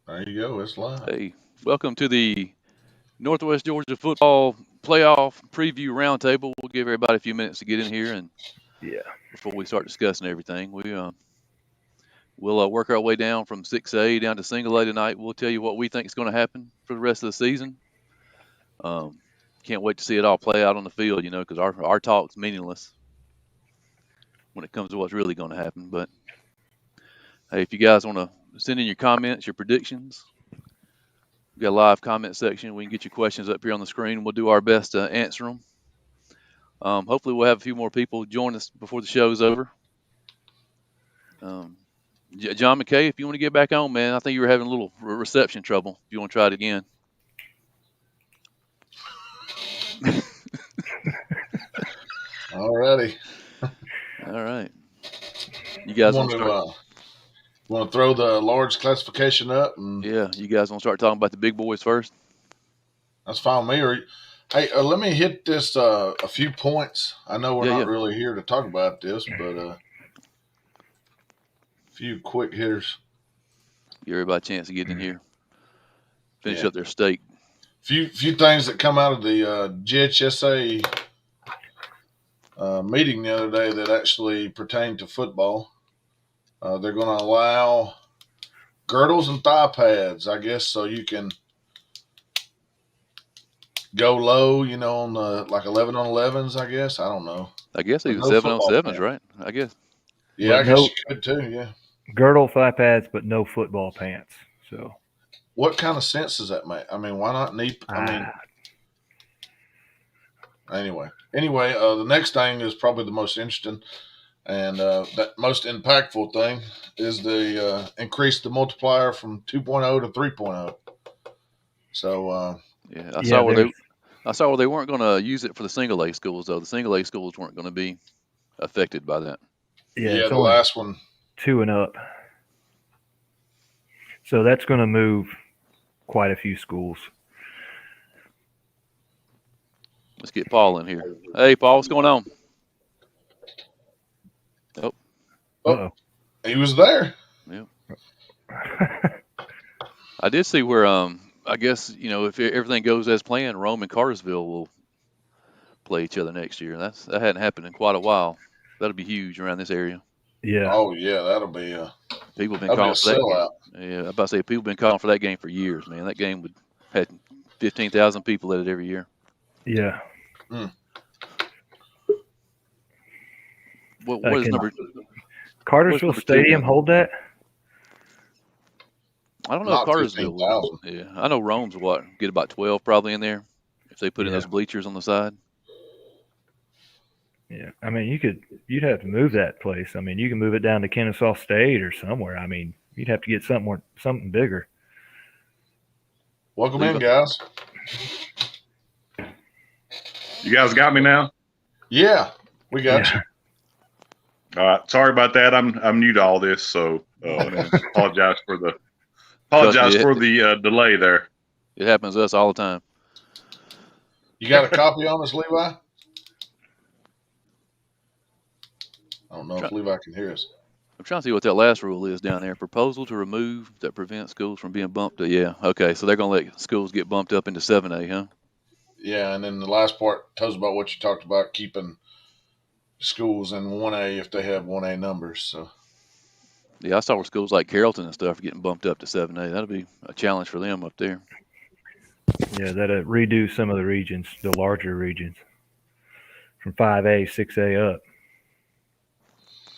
There you go. It's live. Hey, welcome to the Northwest Georgia football playoff preview roundtable. We'll give everybody a few minutes to get in here, and Yeah. before we start discussing everything, we'll work our way down from 6A down to single A tonight. We'll tell you what we think is going to happen for the rest of the season. Um, can't wait to see it all play out on the field, because our talk's meaningless when it comes to what's really going to happen. But hey, if you guys want to send in your comments, your predictions, we got a live comment section. We can get your questions up here on the screen, and we'll do our best to answer them. Hopefully, we'll have a few more people join us before the show's over. John McKay, if you want to get back on, man, I think you were having a little reception trouble. If you want to try it again. Alrighty. All right. You guys want to start? Want to throw the large classification up? Yeah, you guys want to start talking about the big boys first? That's fine with me. Hey, let me hit this a few points. I know we're not really here to talk about this, but a few quick hitters. Give everybody a chance to get in here. Finish up their steak. Few things that come out of the GHSA meeting the other day that actually pertain to football. They're going to allow girdles and thigh pads, I guess, so you can go low, on the like 11 on 11s, I guess. I don't know. I guess even 7 on 7s, right? I guess. Yeah, I guess you could too, yeah. Girdle, thigh pads, but no football pants. So, what kind of sense does that make? I mean, why not knee? Anyway, the next thing is probably the most interesting and that most impactful thing is the increase the multiplier from 2.0 to 3.0. So yeah, I saw where they weren't going to use it for the single A schools though. The single A schools weren't going to be affected by that. Yeah, the last one 2 and up. So that's going to move quite a few schools. Let's get Paul in here. Hey, Paul, what's going on? Oh, he was there. Yeah. I did see where I guess if everything goes as planned, Rome and Cartersville will play each other next year. That hadn't happened in quite a while. That'll be huge around this area. Yeah. Oh yeah, that'll be people have been calling for that game. Yeah, I'm about to say people have been calling for that game for years, man. That game would had 15,000 people at it every year. Yeah. What is number? Cartersville Stadium hold that? I don't know if Cartersville will. Yeah, I know Rome's get about 12 probably in there if they put in those bleachers on the side. Yeah, I mean you'd have to move that place. I mean you can move it down to Kennesaw State or somewhere. I mean you'd have to get something bigger. Welcome in, guys. You guys got me now? Yeah, we got you. All right. Sorry about that. I'm new to all this, so apologize for the delay there. It happens to us all the time. You got a copy on this, Levi? I don't know if Levi can hear us. I'm trying to see what that last rule is down there. Proposal to remove that prevents schools from being bumped. Yeah. Okay. So they're going to let schools get bumped up into 7A, huh? Yeah. And then the last part tells about what you talked about, keeping schools in 1A if they have 1A numbers. So. Yeah. I saw where schools like Carrollton and stuff are getting bumped up to 7A. That'll be a challenge for them up there. Yeah. That'll redo some of the regions, the larger regions from 5A, 6A up.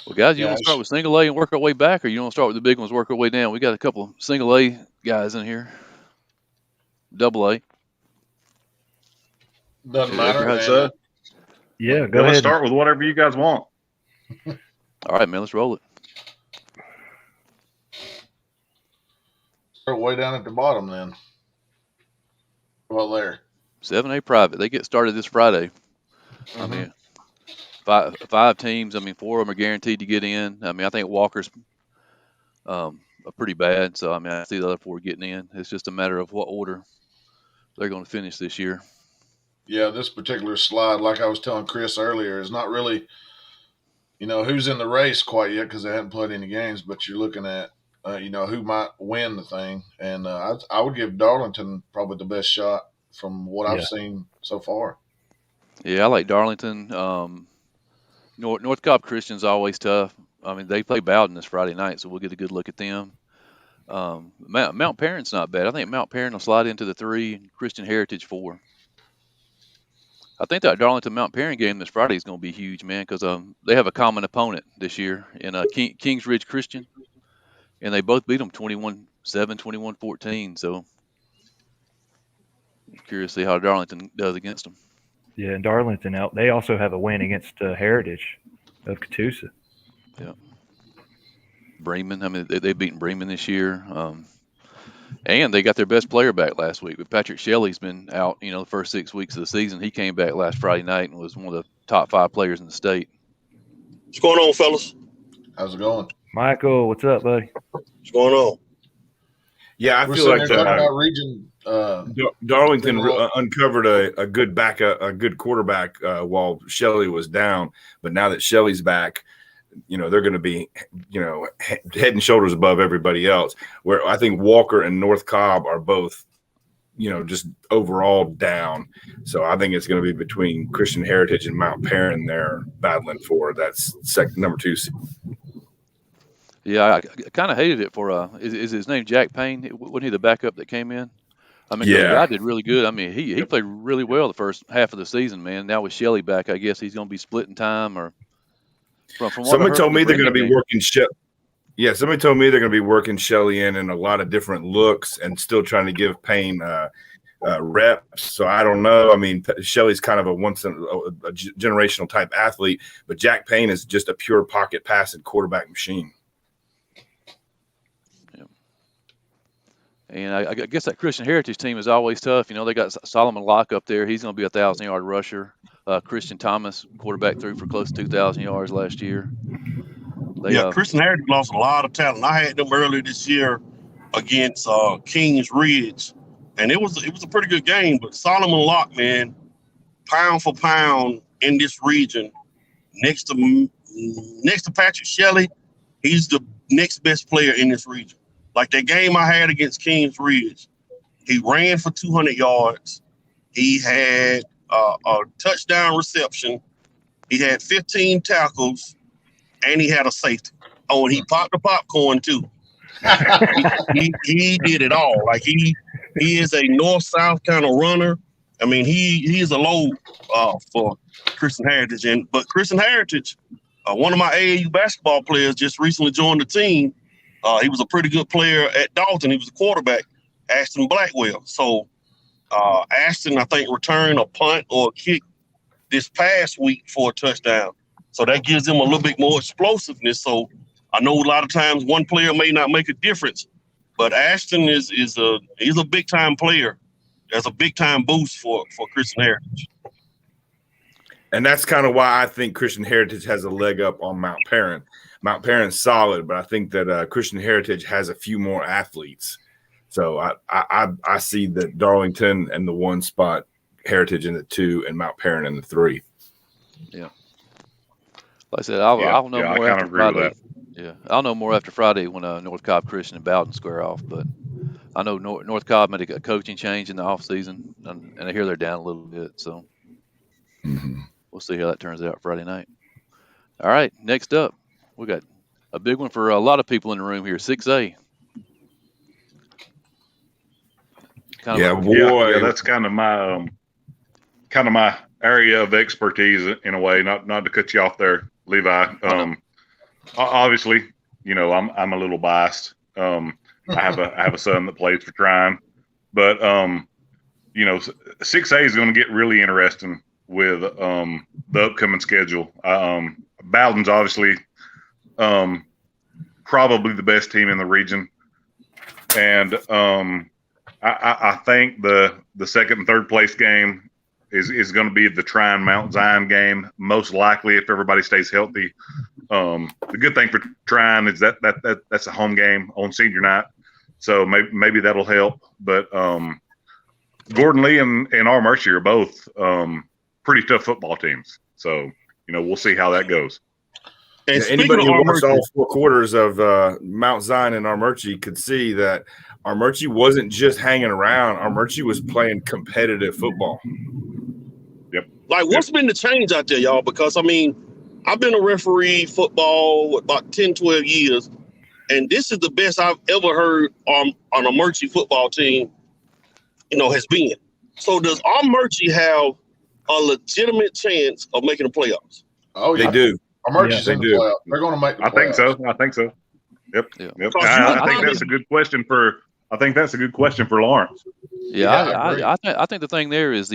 Well, guys, you want to start with single A and work our way back, or you want to start with the big ones, work our way down? We got a couple of single A guys in here. Double A. Doesn't matter. Yeah, go ahead. Let's start with whatever you guys want. All right, man, let's roll it. Start way down at the bottom then. Well, there. 7A private. They get started this Friday. I mean, five teams. I mean, 4 of them are guaranteed to get in. I mean, I think Walker's pretty bad. So, I mean, I see the other 4 getting in. It's just a matter of what order they're going to finish this year. Yeah, this particular slide, like I was telling Chris earlier, is not really, who's in the race quite yet because they haven't played any games. But you're looking at who might win the thing. And I would give Darlington probably the best shot from what I've seen so far. Yeah, I like Darlington. North Cobb Christian's always tough. I mean, they play Bowden this Friday night, so we'll get a good look at them. Mount Perrin's not bad. I think Mount Perrin will slide into the 3, and Christian Heritage 4. I think that Darlington Mount Perrin game this Friday is going to be huge, man, because they have a common opponent this year in Kings Ridge Christian, and they both beat them 21-7, 21-14. So I'm curious to see how Darlington does against them. Yeah, and Darlington they also have a win against Heritage of Catoosa. Yeah. Bremen, I mean, they've beaten Bremen this year. And they got their best player back last week. But Patrick Shelley's been out, the first 6 weeks of the season. He came back last Friday night and was one of the top 5 players in the state. What's going on, fellas? How's it going? Michael, what's up, buddy? What's going on? Yeah, I We're feel sitting like there talking about region. Darlington uncovered a good quarterback while Shelley was down. But now that Shelley's back, they're going to be, head and shoulders above everybody else. Where I think Walker and North Cobb are both, just overall down. So I think it's going to be between Christian Heritage and Mount Perrin there battling for that's number 2 seed. Yeah, I kind of hated it for is his name Jack Payne? Wasn't he the backup that came in? I mean, the guy did really good. I mean, he played really well the first half of the season, man. Now with Shelley back, I guess he's going to be splitting time or. From somebody told me they're going to be working somebody told me they're going to be working Shelley in a lot of different looks and still trying to give Payne reps. So I don't know. I mean, Shelley's kind of a generational type athlete, but Jack Payne is just a pure pocket passing quarterback machine. Yeah. And I guess that Christian Heritage team is always tough. They got Solomon Locke up there. He's going to be a 1,000-yard rusher. Christian Thomas, quarterback, threw for close to 2,000 yards last year. Christian Heritage lost a lot of talent. I had them earlier this year against Kings Ridge, and it was a pretty good game. But Solomon Locke, man, pound for pound in this region, next to Patrick Shelley, he's the next best player in this region. Like that game I had against Kings Ridge, he ran for 200 yards. He had a touchdown reception. He had 15 tackles, and he had a safety. Oh, and he popped the popcorn too. he did it all. Like he is a north-south kind of runner. I mean, he is a load for Christian Heritage. But Christian Heritage, one of my AAU basketball players just recently joined the team. He was a pretty good player at Dalton. He was a quarterback, Ashton Blackwell. So Ashton, I think, returned a punt or a kick this past week for a touchdown. So that gives him a little bit more explosiveness. So I know a lot of times one player may not make a difference, but Ashton he's a big time player. There's a big time boost for Christian Heritage. And that's kind of why I think Christian Heritage has a leg up on Mount Perrin. Mount Perrin's solid, but I think that Christian Heritage has a few more athletes. So I see that Darlington and the 1 spot, Heritage in the 2, and Mount Perrin in the 3. Yeah. Like I said, I'll know more after Friday. Yeah, I'll know more after Friday when North Cobb Christian and Bowden square off. But I know North Cobb made a coaching change in the off season, and I hear they're down a little bit. So we'll see how that turns out Friday night. All right, next up, we got a big one for a lot of people in the room here. 6A. Yeah, that's kind of my area of expertise in a way. Not to cut you off there, Levi. Obviously, I'm a little biased. I have a son that plays for Trine, but 6A is going to get really interesting with the upcoming schedule. Bowden's obviously probably the best team in the region, and I think the second and third place game is going to be the Trine Mount Zion game, most likely if everybody stays healthy. The good thing for Trine is that's a home game on senior night, so maybe that'll help. But Gordon Lee and R. Mercy are both pretty tough football teams, so we'll see how that goes. And Yeah, speaking anybody of who our watched mercy, all 4 quarters of Mount Zion and Armurchie could see that Armurchie wasn't just hanging around. Armurchie was playing competitive football. like, what's been the change out there, y'all? Because, I mean, I've been a referee football about 10, 12 years, and this is the best I've ever heard on a Murchie football team, has been. So does Murchie have a legitimate chance of making the playoffs? Oh, They yeah. do. Armurchie's they in the do. playoffs. They're going to make the playoffs. I think so. Yep. Yeah. Yep. Because I think that's a good question for. I think that's a good question for Lawrence. Yeah, I agree. I think the thing there is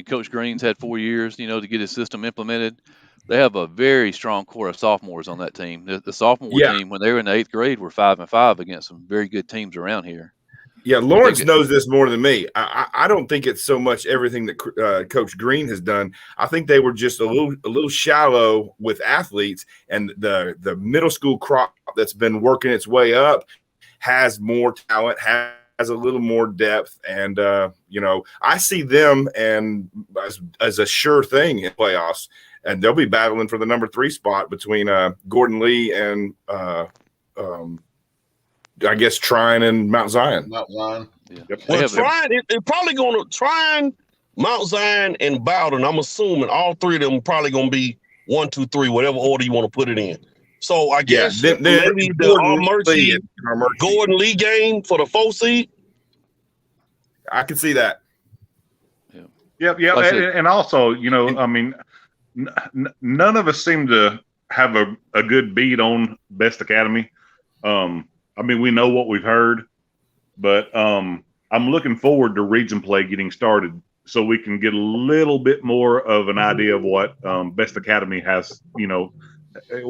Coach Green's had 4 years, to get his system implemented. They have a very strong core of sophomores on that team. The sophomore Yeah. team, when they were in the 8th grade, were 5-5 against some very good teams around here. Yeah, Lawrence knows this more than me. I don't think it's so much everything that Coach Green has done. I think they were just a little shallow with athletes, and the middle school crop that's been working its way up has more talent, has a little more depth, and I see them and as a sure thing in playoffs, and they'll be battling for the number 3 spot between Gordon Lee and I guess Trine and Mount Zion. Mount Zion. Yeah. Yep. Well, Trine, it's probably going to Trine, Mount Zion, and Bowden. I'm assuming all 3 of them are probably going to be 1, 2, 3, whatever order you want to put it in. So I guess maybe the Gordon Lee game for the 4 seed. I can see that. Yep. And also, I mean, none of us seem to have a good beat on Best Academy. I mean, we know what we've heard, but I'm looking forward to region play getting started so we can get a little bit more of an idea of what Best Academy has,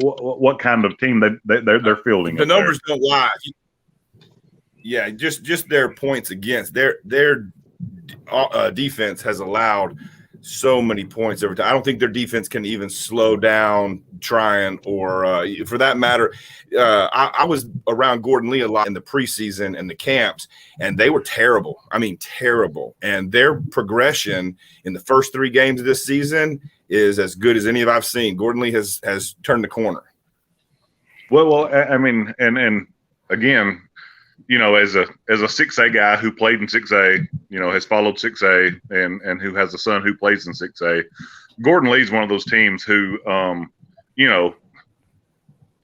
what kind of team they're fielding. The numbers don't lie. Yeah, just their points against their defense has allowed so many points every time. I don't think their defense can even slow down Tryon or for that matter. I was around Gordon Lee a lot in the preseason and the camps, and they were terrible. I mean, terrible. And their progression in the first 3 games of this season is as good as any of I've seen. Gordon Lee has turned the corner. Well, I mean, and again, as a 6A guy who played in 6A, has followed 6A and who has a son who plays in 6A, Gordon Lee's one of those teams who,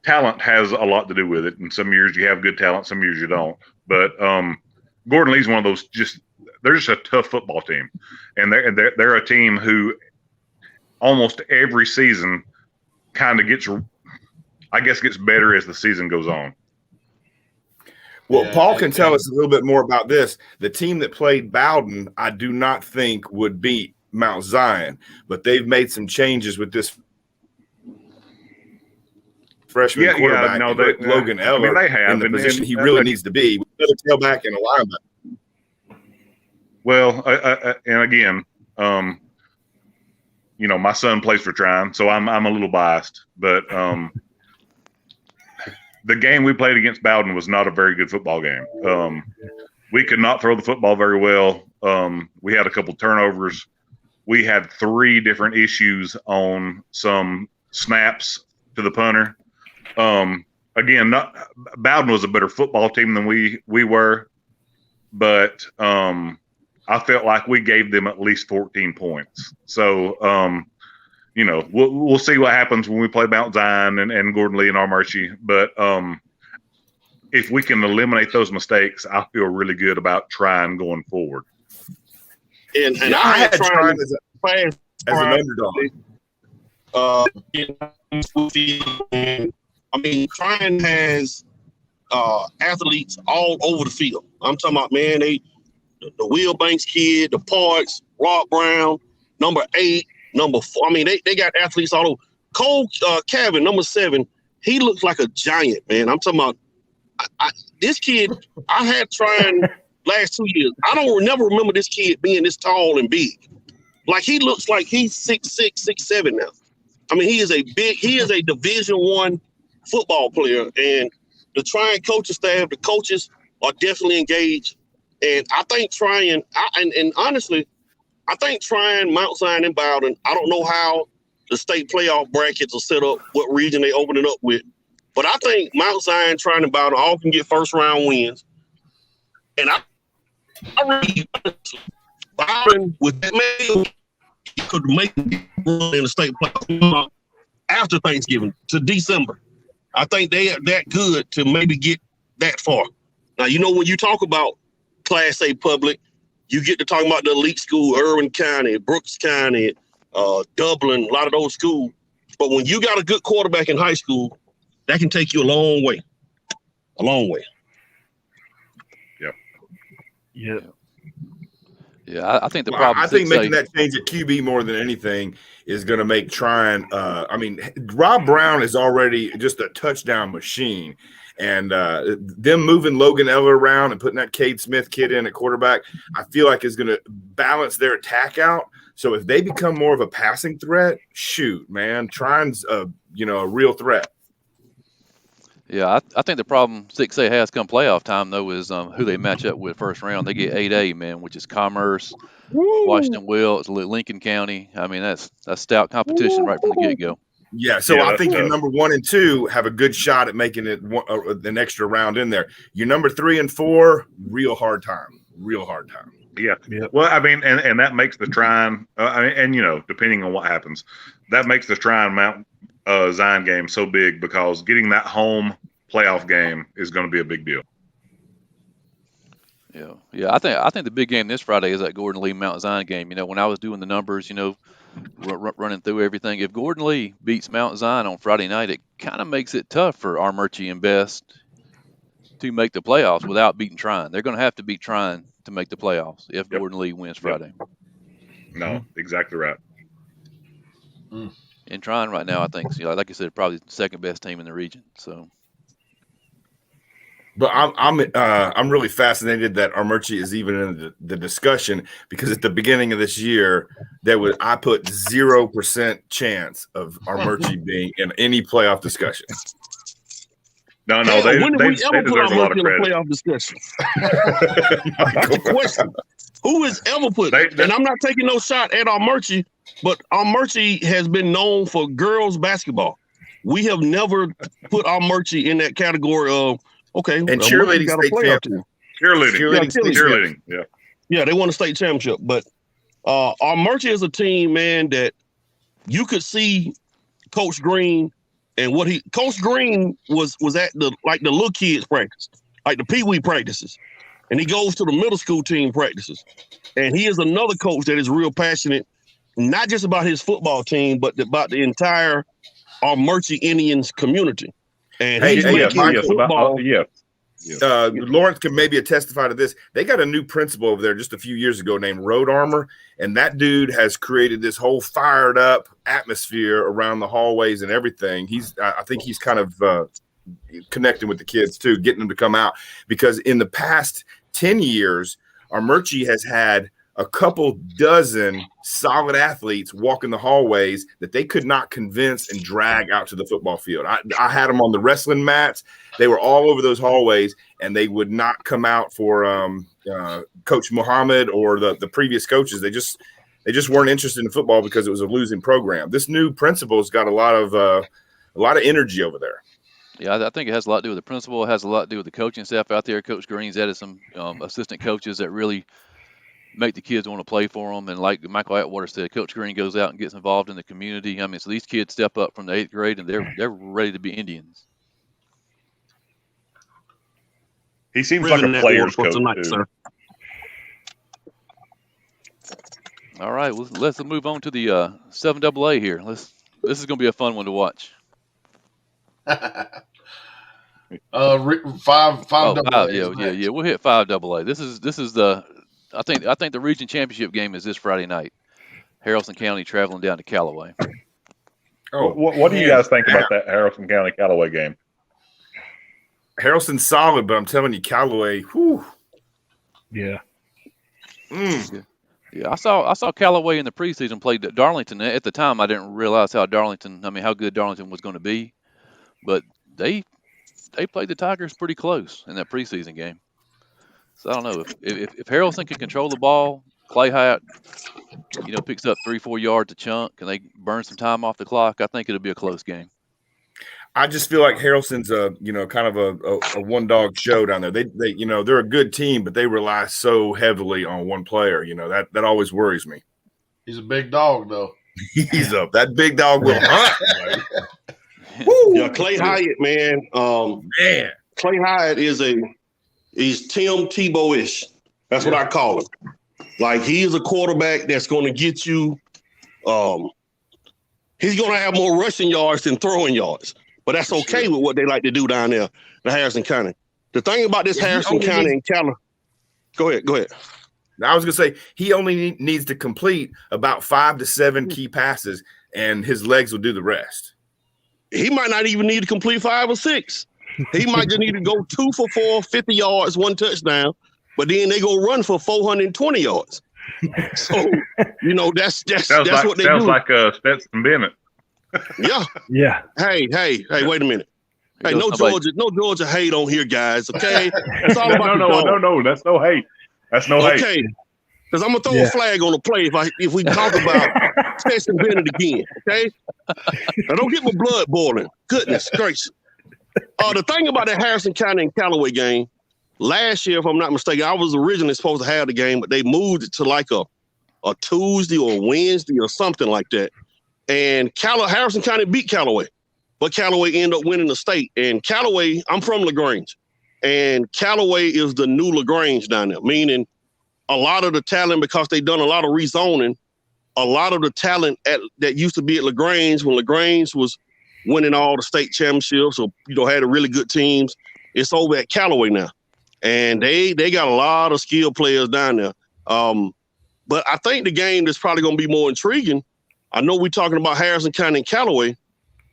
talent has a lot to do with it. And some years you have good talent, some years you don't. But Gordon Lee's one of those they're just a tough football team, and they're a team who almost every season kind of gets better as the season goes on. Well, Paul can tell us a little bit more about this. The team that played Bowden, I do not think would beat Mount Zion, but they've made some changes with this freshman quarterback, Logan Eller, they have, in the position he really needs to be, with a tailback and a linebacker. Well, and again, my son plays for Trine, so I'm a little biased, but the game we played against Bowden was not a very good football game. We could not throw the football very well. We had a couple turnovers. We had 3 different issues on some snaps to the punter. Again, Bowden was a better football team than we were, but I felt like we gave them at least 14 points. So, we'll see what happens when we play Mount Zion and Gordon Lee and Armurchie. But if we can eliminate those mistakes, I feel really good about trying going forward. And I had Tryon as an underdog. I mean, Tryon has athletes all over the field. I'm talking about, man, the Will Banks kid, the Parks, Rob Brown, number 8, number 4. I mean, they got athletes all over. Cole Cavin, number 7, he looks like a giant, man. I'm talking about this kid. I had Tryon last 2 years. I don't never remember this kid being this tall and big. Like, he looks like he's 6'6", 6'7" now. I mean, he is a Division I football player, and the Tryon coaching staff, the coaches are definitely engaged. And I think Tryon, and honestly, I think Tryon, Mount Zion, and Bowden, I don't know how the state playoff brackets are set up, what region they open it up with. But I think Mount Zion, Trinity, and Bowden all can get first round wins. And I really, Byron with that man, he could make it in the state playoff after Thanksgiving to December. I think they are that good to maybe get that far. Now, you know, when you talk about Class A public, you get to talk about the elite school, Irwin County, Brooks County, Dublin, a lot of those schools. But when you got a good quarterback in high school, that can take you a long way. A long way. Yeah. Yeah, I think the problem. I think making that change at QB more than anything is going to make trying. I mean, Rob Brown is already just a touchdown machine, and them moving Logan Eller around and putting that Cade Smith kid in at quarterback, I feel like is going to balance their attack out. So if they become more of a passing threat, shoot, man, trying's a real threat. Yeah, I think the problem 6A has come playoff time, though, is who they match up with first round. They get 8A, man, which is Commerce, Washington Wilkes, Lincoln County. I mean, that's stout competition right from the get-go. Yeah, so I think your number 1 and 2 have a good shot at making it an extra round in there. Your number 3 and 4, real hard time. Yeah. Well, I mean, and that makes the Trine, depending on what happens, that makes the Trine Mount Zion game so big because getting that home playoff game is going to be a big deal. Yeah. I think the big game this Friday is that Gordon Lee Mount Zion game. You know, when I was doing the numbers, running through everything, if Gordon Lee beats Mount Zion on Friday night, it kind of makes it tough for Armurchie and Best to make the playoffs without beating Trine. They're going to have to beat Trine to make the playoffs if Gordon Lee wins Friday. No, exactly right. In Trine right now, I think, like I said, probably the second best team in the region. So, but I'm really fascinated that Armurchie is even in the discussion, because at the beginning of this year, I put 0% chance of Armurchie being in any playoff discussion. No, they deserve a lot of credit. Playoff discussion? That's a question. Who has ever put? And I'm not taking no shot at Armurchie, but Armurchie has been known for girls basketball. We have never put Armurchie in that category of and cheerleading state championship. Cheerleading. Yeah, they won a state championship. But Armurchie is a team, man, that you could see Coach Green and Coach Green was at the little kids practice, like the peewee practices. And he goes to the middle school team practices. And he is another coach that is real passionate, not just about his football team, but about the entire Armurchie Indians community. And Lawrence can maybe testify to this. They got a new principal over there just a few years ago named Road Armor, and that dude has created this whole fired up atmosphere around the hallways and everything. I think he's kind of connecting with the kids too, getting them to come out, because in the past 10 years, Armurchie has had a couple dozen solid athletes walking the hallways that they could not convince and drag out to the football field. I had them on the wrestling mats. They were all over those hallways, and they would not come out for Coach Muhammad or the previous coaches. They just weren't interested in football because it was a losing program. This new principal's got a lot of energy over there. Yeah, I think it has a lot to do with the principal. It has a lot to do with the coaching staff out there. Coach Green's added some assistant coaches that really make the kids want to play for them. And like Michael Atwater said, Coach Green goes out and gets involved in the community. I mean, so these kids step up from the 8th grade, and they're ready to be Indians. He seems like a player's coach tonight, too. Sir. All right, well, let's move on to the 7AA here. This is going to be a fun one to watch. 5 Yeah. We'll hit 5AA. This is the I think the region championship game is this Friday night. Haralson County traveling down to Callaway. Oh, what do you guys think about that Haralson County Callaway game? Haralson's solid, but I'm telling you, Callaway, whew. Yeah. Yeah, I saw Callaway in the preseason play Darlington. At the time, I didn't realize how good Darlington was going to be, but they played the Tigers pretty close in that preseason game. So I don't know if Haralson can control the ball Clay Hyatt, picks up 3-4 yards a chunk, and they burn some time off the clock, I think it'll be a close game. I just feel like Harrelson's kind of a one dog show down there. They they're a good team, but they rely so heavily on one player. That always worries me. He's a big dog, though. He's up. That big dog will hunt. Yeah, Clay Hyatt, man. Man, Clay Hyatt he's Tim Tebow-ish. That's what I call him. Like, he's a quarterback that's going to get you. He's going to have more rushing yards than throwing yards. But that's okay with what they like to do down there in Harrison County. The thing about this Harrison County and California. Go ahead. I was going to say, he only needs to complete about 5 to 7 key passes, and his legs will do the rest. He might not even need to complete 5 or 6. He might just need to go 2 for 4, 50 yards, 1 touchdown, but then they go run for 420 yards. So, that's what they do. Sounds like Stetson Bennett. Yeah. Hey, wait a minute. Hey, no Georgia hate on here, guys. Okay, it's all about no. That's no hate. That's no hate. Okay, because I'm gonna throw a flag on the play if we talk about Stetson Bennett again. Okay, now don't get my blood boiling. Goodness gracious. The thing about that Harrison County and Callaway game last year, if I'm not mistaken, I was originally supposed to have the game, but they moved it to like a Tuesday or Wednesday or something like that. And Harrison County beat Callaway, but Callaway ended up winning the state. And Callaway, I'm from LaGrange, and Callaway is the new LaGrange down there, meaning a lot of the talent, because they've done a lot of rezoning, a lot of the talent that used to be at LaGrange when LaGrange was winning all the state championships or, had a really good teams, it's over at Callaway now. And they got a lot of skilled players down there. But I think the game that's probably going to be more intriguing, I know we're talking about Harrison County and Callaway,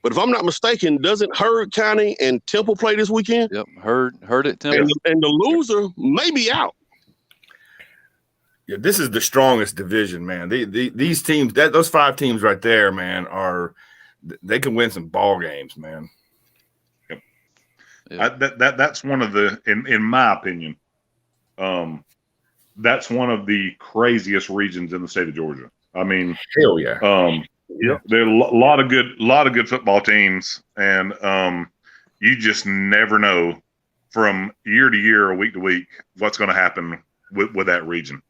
but if I'm not mistaken, doesn't Heard County and Temple play this weekend? Yep, Heard at Temple. And the loser may be out. Yeah, this is the strongest division, man. These teams, those 5 teams right there, man, they can win some ball games, man. Yep. That's one of the, in my opinion, that's one of the craziest regions in the state of Georgia. I mean, hell yeah. There are a lot of good football teams, and you just never know from year to year or week to week what's going to happen with that region.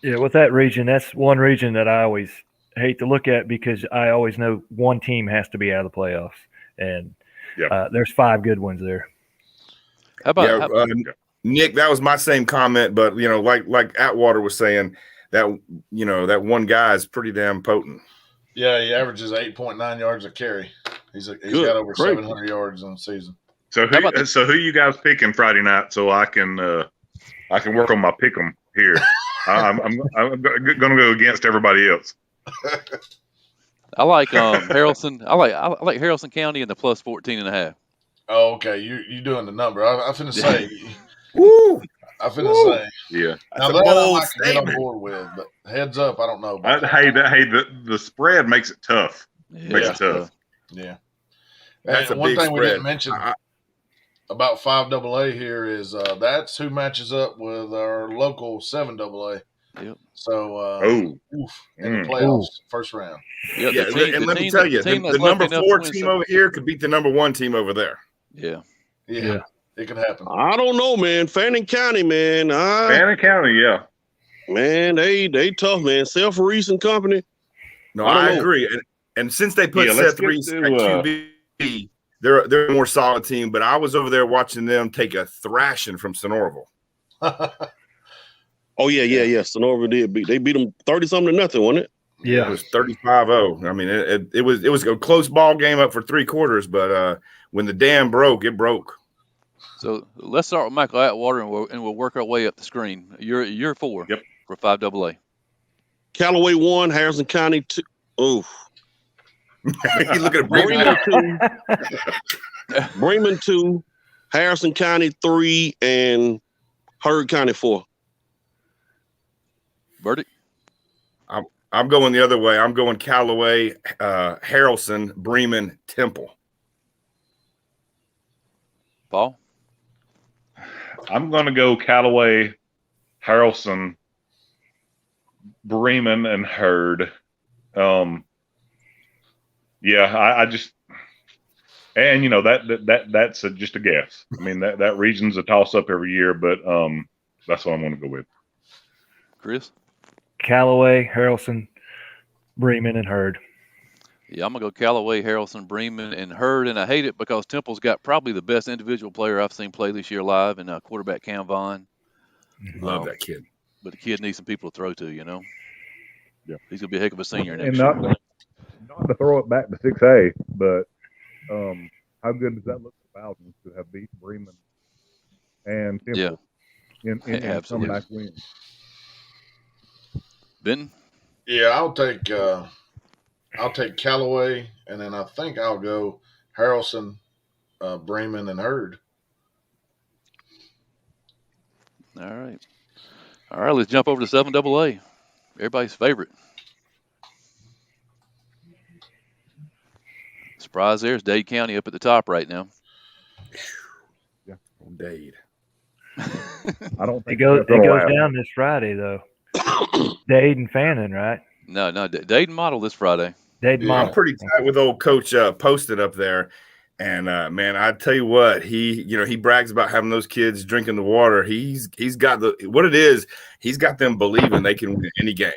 Yeah, with that region, that's one region that I always hate to look at because I always know one team has to be out of the playoffs, and there's 5 good ones there. How about Nick? That was my same comment, but like Atwater was saying, that that one guy is pretty damn potent. Yeah, he averages 8.9 yards a carry. He's got over 700 yards on the season. So who you guys picking Friday night? So I can work on my pick 'em here. I'm going to go against everybody else. I like Harrelson. I like Harrelson County in the plus 14.5. Oh, okay. You doing the number? I finna say. Woo! I finna say. Yeah. Now that I can get on board with, but heads up, I don't know. The spread makes it tough. Makes it tough. Yeah. That's and a one big thing spread. we didn't mention about 5AA here is that's who matches up with our local 7AA. Yep. So in the playoffs, first round. Yep, and let me tell you, the number 4 team over here could beat the number 1 team over there. Yeah. It could happen. I don't know, man. Fannin County, man. Fannin County, yeah. Man, they tough, man. Self Reese and company. No, I agree. And since they put Seth Reese at QB, they're a more solid team. But I was over there watching them take a thrashing from Sonoraville. Oh yeah. Sonoraville did beat. They beat them 30-something to nothing, wasn't it? Yeah, it was 35-0. I mean, it was a close ball game up for 3 quarters, but when the dam broke, it broke. So let's start with Michael Atwater, and we'll work our way up the screen. You're 4. Yep. For 5AA. Callaway 1, Harrison County 2. Oh, You look at Bremen 2, Bremen 2, Harrison County 3, and Heard County 4. Burdick? I'm going the other way. I'm going Callaway, Harrelson, Bremen, Temple. Paul? I'm going to go Callaway, Harrelson, Bremen and Hurd. I just, and you know that's just a guess. I mean that region's a toss up every year, but that's what I'm going to go with. Chris? Callaway, Harrelson, Bremen, and Hurd. Yeah, I'm going to go Callaway, Harrelson, Bremen, and Hurd, and I hate it because Temple's got probably the best individual player I've seen play this year live, and quarterback Cavin. Love that kid. But the kid needs some people to throw to, you know? Yeah. He's going to be a heck of a senior And next year. not to throw it back to 6A, but how good does that look for Bowden to have beat Bremen and Temple in comeback win? Ben? Yeah, I'll take Callaway, and then I think I'll go Harrelson, Bremen, and Hurd. All right, let's jump over to 7AA. Everybody's favorite. Surprise, there's Dade County up at the top right now. Yeah, Dade. I don't think it goes down this Friday, though. Dade and Fannin, right? No, Dade Model this Friday. Dade Model. I'm pretty tight with old Coach Posted up there. And man, I tell you what, he brags about having those kids drinking the water. He's got he's got them believing they can win any game.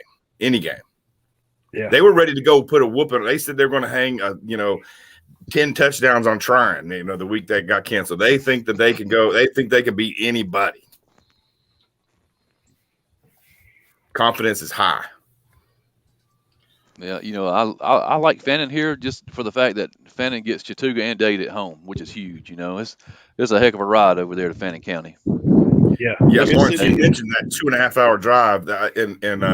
Yeah. They were ready to go put a whooping. They said they're going to hang 10 touchdowns on trying, the week that got canceled. They think that they can go, they think they can beat anybody. Confidence is high. Yeah, I like Fannin here just for the fact that Fannin gets Chattooga and Dade at home, which is huge. It's a heck of a ride over there to Fannin County. Yeah. Lawrence, you mentioned that 2.5 hour drive, and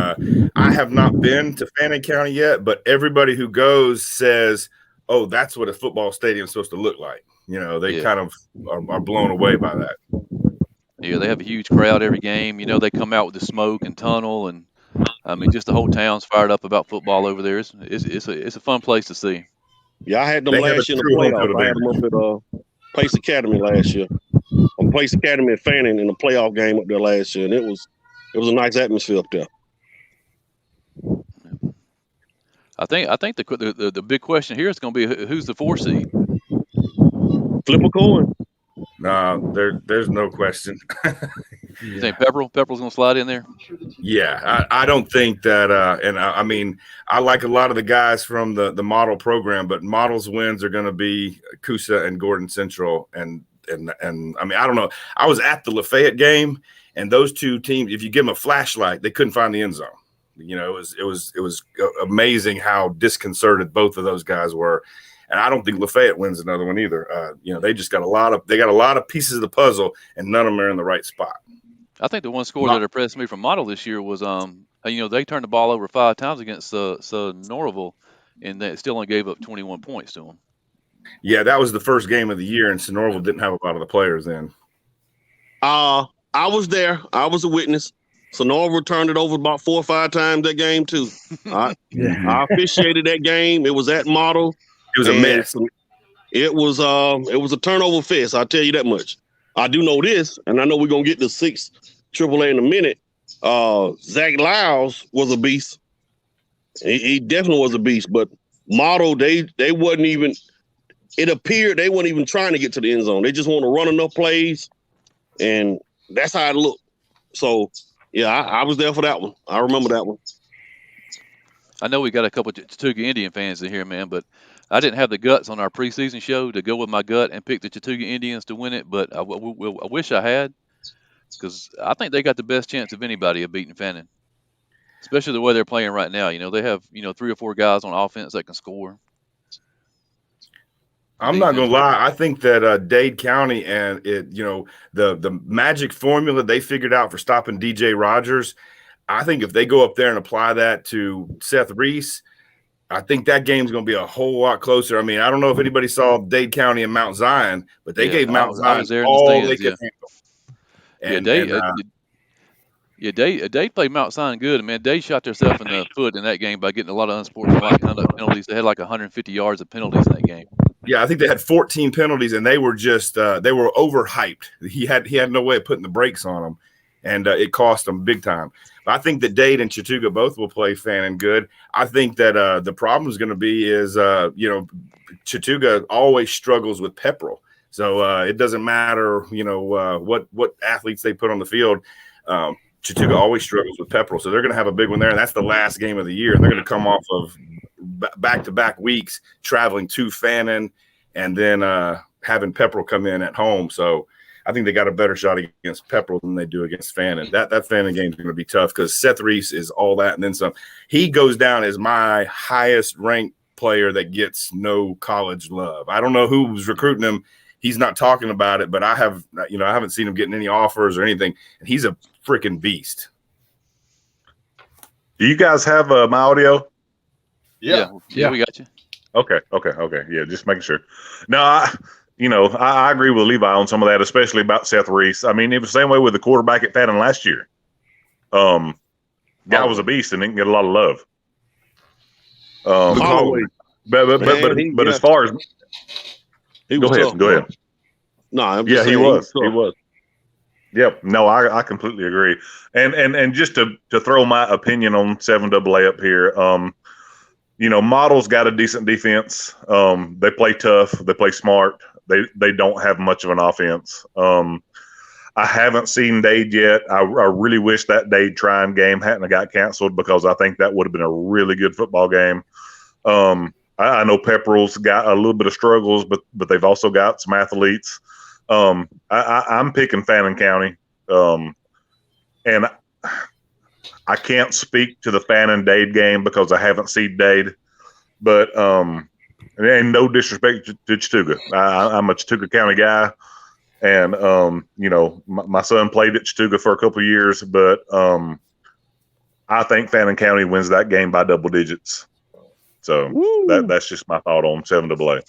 I have not been to Fannin County yet, but everybody who goes says, "Oh, that's what a football stadium is supposed to look like." They kind of are blown away by that. Yeah, they have a huge crowd every game. They come out with the smoke and tunnel, and I mean, just the whole town's fired up about football over there. It's a fun place to see. Yeah, I had them last year in the playoffs. I had them up at Place Academy last year. On Place Academy at Fannin in the playoff game up there last year, and it was a nice atmosphere up there. I think the big question here is going to be who's the 4 seed. Flip a coin. No, there's no question. You think Pepperell's going to slide in there? Yeah, I don't think that. And I mean, I like a lot of the guys from the model program, but models wins are going to be Coosa and Gordon Central, and I mean, I don't know. I was at the Lafayette game, and those two teams, if you give them a flashlight, they couldn't find the end zone. It was amazing how disconcerted both of those guys were. And I don't think Lafayette wins another one either. They just got a lot of pieces of the puzzle, and none of them are in the right spot. I think the one score that impressed me from Model this year was, they turned the ball over 5 times against Norville, and they still only gave up 21 points to them. Yeah, that was the first game of the year, and Norville didn't have a lot of the players then. I was there. I was a witness. Norville turned it over about 4 or 5 times that game too. I officiated that game. It was at Model. It was a mess. It was a turnover fest. I'll tell you that much. I do know this, and I know we're gonna get to 6 AAA in a minute. Zach Lyles was a beast. He definitely was a beast. But Model, they wasn't even. It appeared they weren't even trying to get to the end zone. They just want to run enough plays, and that's how it looked. So yeah, I was there for that one. I remember that one. I know we got a couple of Chattooga Indian fans in here, man, but I didn't have the guts on our preseason show to go with my gut and pick the Chattooga Indians to win it, but I wish I had, because I think they got the best chance of anybody of beating Fannin, especially the way they're playing right now. They have 3 or 4 guys on offense that can score. I'm not gonna lie. I think that Dade County and the magic formula they figured out for stopping DJ Rogers. I think if they go up there and apply that to Seth Reese, I think that game's going to be a whole lot closer. I mean, I don't know if anybody saw Dade County and Mount Zion, but they gave Mount Zion all they could handle. Dade played Mount Zion good. Man, Dade shot themselves in the foot in that game by getting a lot of unsportsmanlike conduct penalties. They had like 150 yards of penalties in that game. Yeah, I think they had 14 penalties, and they were just they were overhyped. He had no way of putting the brakes on them. and it cost them big time. But I think that Dade and Chattooga both will play Fannin good. I think that the problem is going to be is, Chattooga always struggles with Pepperell. So it doesn't matter, what athletes they put on the field. Chattooga always struggles with Pepperell. So they're going to have a big one there, and that's the last game of the year. And they're going to come off of back-to-back weeks traveling to Fannin and then having Pepperell come in at home. So I think they got a better shot against Pepperell than they do against Fannin. That Fannin game is going to be tough because Seth Reese is all that and then some. He goes down as my highest-ranked player that gets no college love. I don't know who was recruiting him. He's not talking about it, but I haven't seen him getting any offers or anything. And he's a freaking beast. Do you guys have my audio? Yeah, we got you. Okay. Yeah, just making sure. No, I agree with Levi on some of that, especially about Seth Reese. I mean, it was the same way with the quarterback at Fannin last year. Guy was a beast and didn't get a lot of love. But as far as go ahead. No, he was. Yep. No, I completely agree. And just to throw my opinion on 7AA up here, Model's got a decent defense. They play tough. They play smart. They don't have much of an offense. I haven't seen Dade yet. I really wish that Dade trying game hadn't got canceled because I think that would have been a really good football game. I know Pepperell's got a little bit of struggles, but they've also got some athletes. I'm picking Fannin County, and I can't speak to the Fannin Dade game because I haven't seen Dade. But and no disrespect to Chattooga, I'm a Chattooga County guy, and my son played at Chattooga for a couple of years, but I think Fannin County wins that game by double digits. So that's just my thought on 7AA.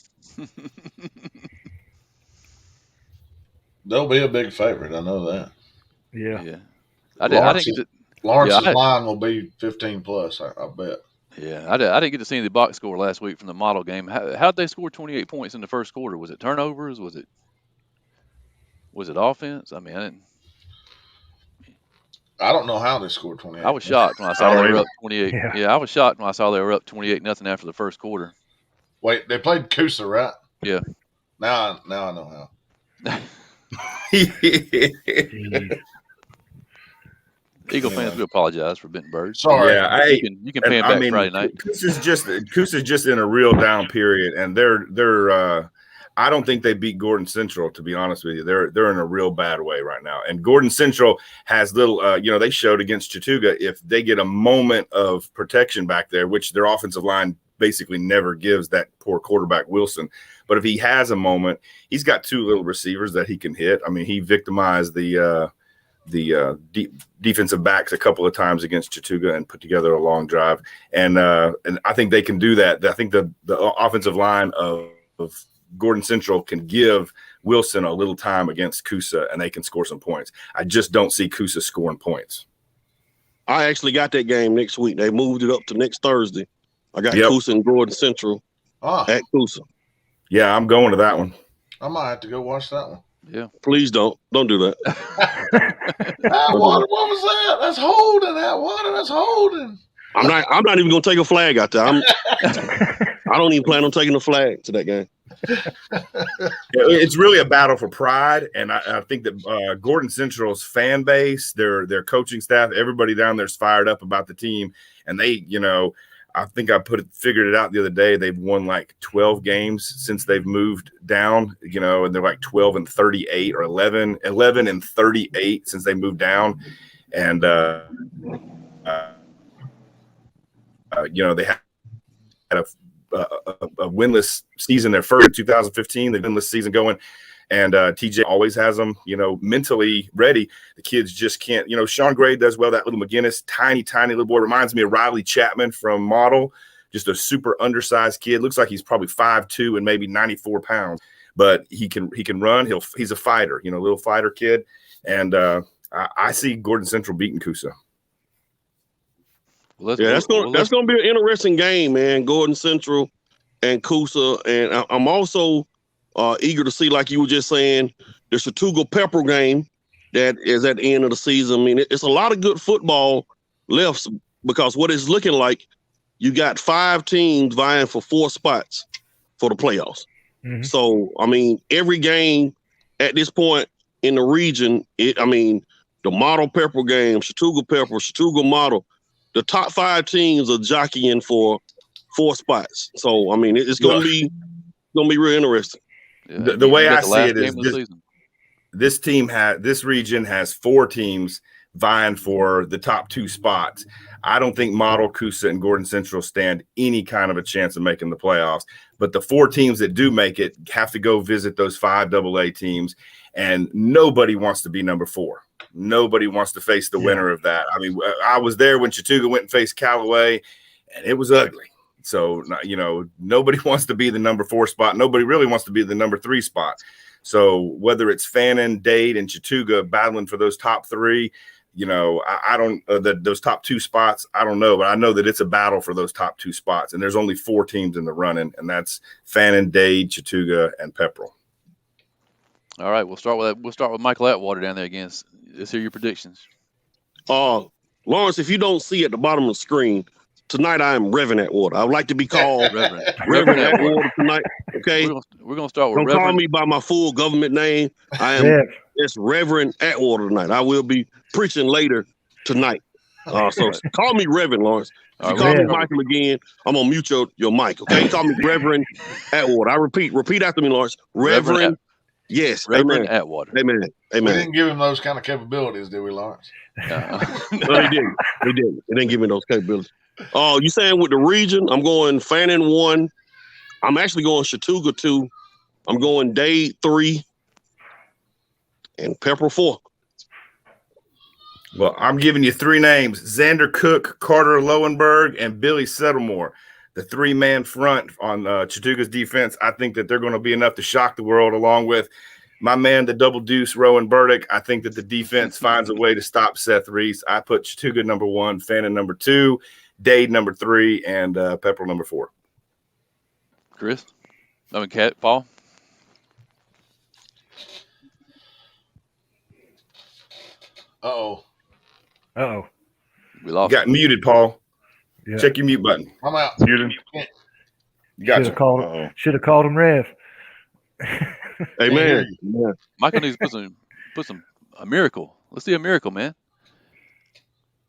They'll be a big favorite. I know that. Yeah. Lawrence's line will be 15 plus. I bet. Yeah, I didn't get to see the box score last week from the Model game. How did they score 28 points in the first quarter? Was it turnovers? Was it offense? I mean, I don't know how they scored 28. I was shocked when I saw they were up 28. Yeah, I was shocked when I saw they were up 28-0 after the first quarter. Wait, they played Coosa, right? Yeah. Now I know how. Eagle fans, we apologize for Benton Birge. Sorry. Yeah, you can pay him back Friday night. Coosa's just in a real down period, and they're I don't think they beat Gordon Central, to be honest with you. They're in a real bad way right now. And Gordon Central has little, they showed against Chattooga, if they get a moment of protection back there, which their offensive line basically never gives that poor quarterback Wilson. But if he has a moment, he's got two little receivers that he can hit. I mean, he victimized the defensive backs a couple of times against Chattooga and put together a long drive. And I think they can do that. I think the offensive line of Gordon Central can give Wilson a little time against Coosa, and they can score some points. I just don't see Coosa scoring points. I actually got that game next week. They moved it up to next Thursday. I got Coosa and Gordon Central at Coosa. Yeah, I'm going to that one. I might have to go watch that one. Yeah. Please don't do that. Atwater, what was that? That's holding. Atwater, that's holding. I'm not even gonna take a flag out there. I don't even plan on taking a flag to that game. It's really a battle for pride, and I think that Gordon Central's fan base, their coaching staff, everybody down there's fired up about the team, and they, I think I figured it out the other day. They've won like 12 games since they've moved down, and they're like 12-38 or 11-38 since they moved down, and they had a winless season. Their first 2015, the winless season going, and TJ always has them, mentally ready. The kids just can't. Sean Gray does well. That little McGinnis, tiny little boy, reminds me of Riley Chapman from Model. Just a super undersized kid. Looks like he's probably 5'2" and maybe 94 pounds, but he can run. He's a fighter, little fighter kid. And I see Gordon Central beating Coosa. That's going to be an interesting game, man. Gordon Central and Coosa, and I'm also eager to see, like you were just saying, the Chattooga Pepperell game. that is at the end of the season. I mean, it's a lot of good football left because what it's looking like, you got 5 teams vying for 4 spots for the playoffs. Mm-hmm. So, I mean, every game at this point in the region, the Model Pepperell game, Chattooga Pepperell, Chattooga Model, the top 5 teams are jockeying for 4 spots. So, I mean, it's going to be real interesting. Yeah, the way I see it is this region has 4 teams vying for the top 2 spots. I don't think Model, Coosa, and Gordon Central stand any kind of a chance of making the playoffs. But the 4 teams that do make it have to go visit those 5 AA teams, and nobody wants to be number 4. Nobody wants to face the winner of that. I mean, I was there when Chattooga went and faced Callaway, and it was ugly. So, nobody wants to be the number 4 spot. Nobody really wants to be the number 3 spot. So whether it's Fannin, Dade, and Chattooga battling for those top 3, I don't those top 2 spots. I don't know, but I know that it's a battle for those top 2 spots, and there's only 4 teams in the running, and that's Fannin, Dade, Chattooga, and Pepperell. All right, we'll start with that. We'll start with Michael Atwater down there again. Let's hear your predictions. Lawrence, if you don't see at the bottom of the screen, tonight I am Reverend Atwater. I would like to be called Reverend Atwater tonight. Okay, we're gonna start with. Don't Reverend. Call me by my full government name. I am it's Reverend Atwater tonight. I will be preaching later tonight. So call me Reverend, Lawrence. If you call me Michael again, I'm gonna mute your mic. Okay, call me Reverend Atwater. I repeat after me, Lawrence. Reverend. Yes, Reverend Atwater. Amen. We didn't give him those kind of capabilities, did we, Lawrence? No, he didn't. He didn't give me those capabilities. You saying with the region, I'm going Fannin 1. I'm actually going Chattooga 2. I'm going Dade 3 and Pepperell 4. Well, I'm giving you 3 names: Xander Cook, Carter Lowenberg, and Billy Settlemore. The 3-man front on Chattooga's defense. I think that they're going to be enough to shock the world, along with my man, the double deuce, Rowan Burdick. I think that the defense finds a way to stop Seth Reese. I put Chattooga number 1, Fannin number 2, Dade number 3, and Pepperell number 4. Chris? Paul? Uh-oh. We lost. You got muted, Paul. Yeah. Check your mute button. I'm out. Muted. Gotcha. Should have called him Rev. Amen. Michael needs to put a miracle. Let's see a miracle, man.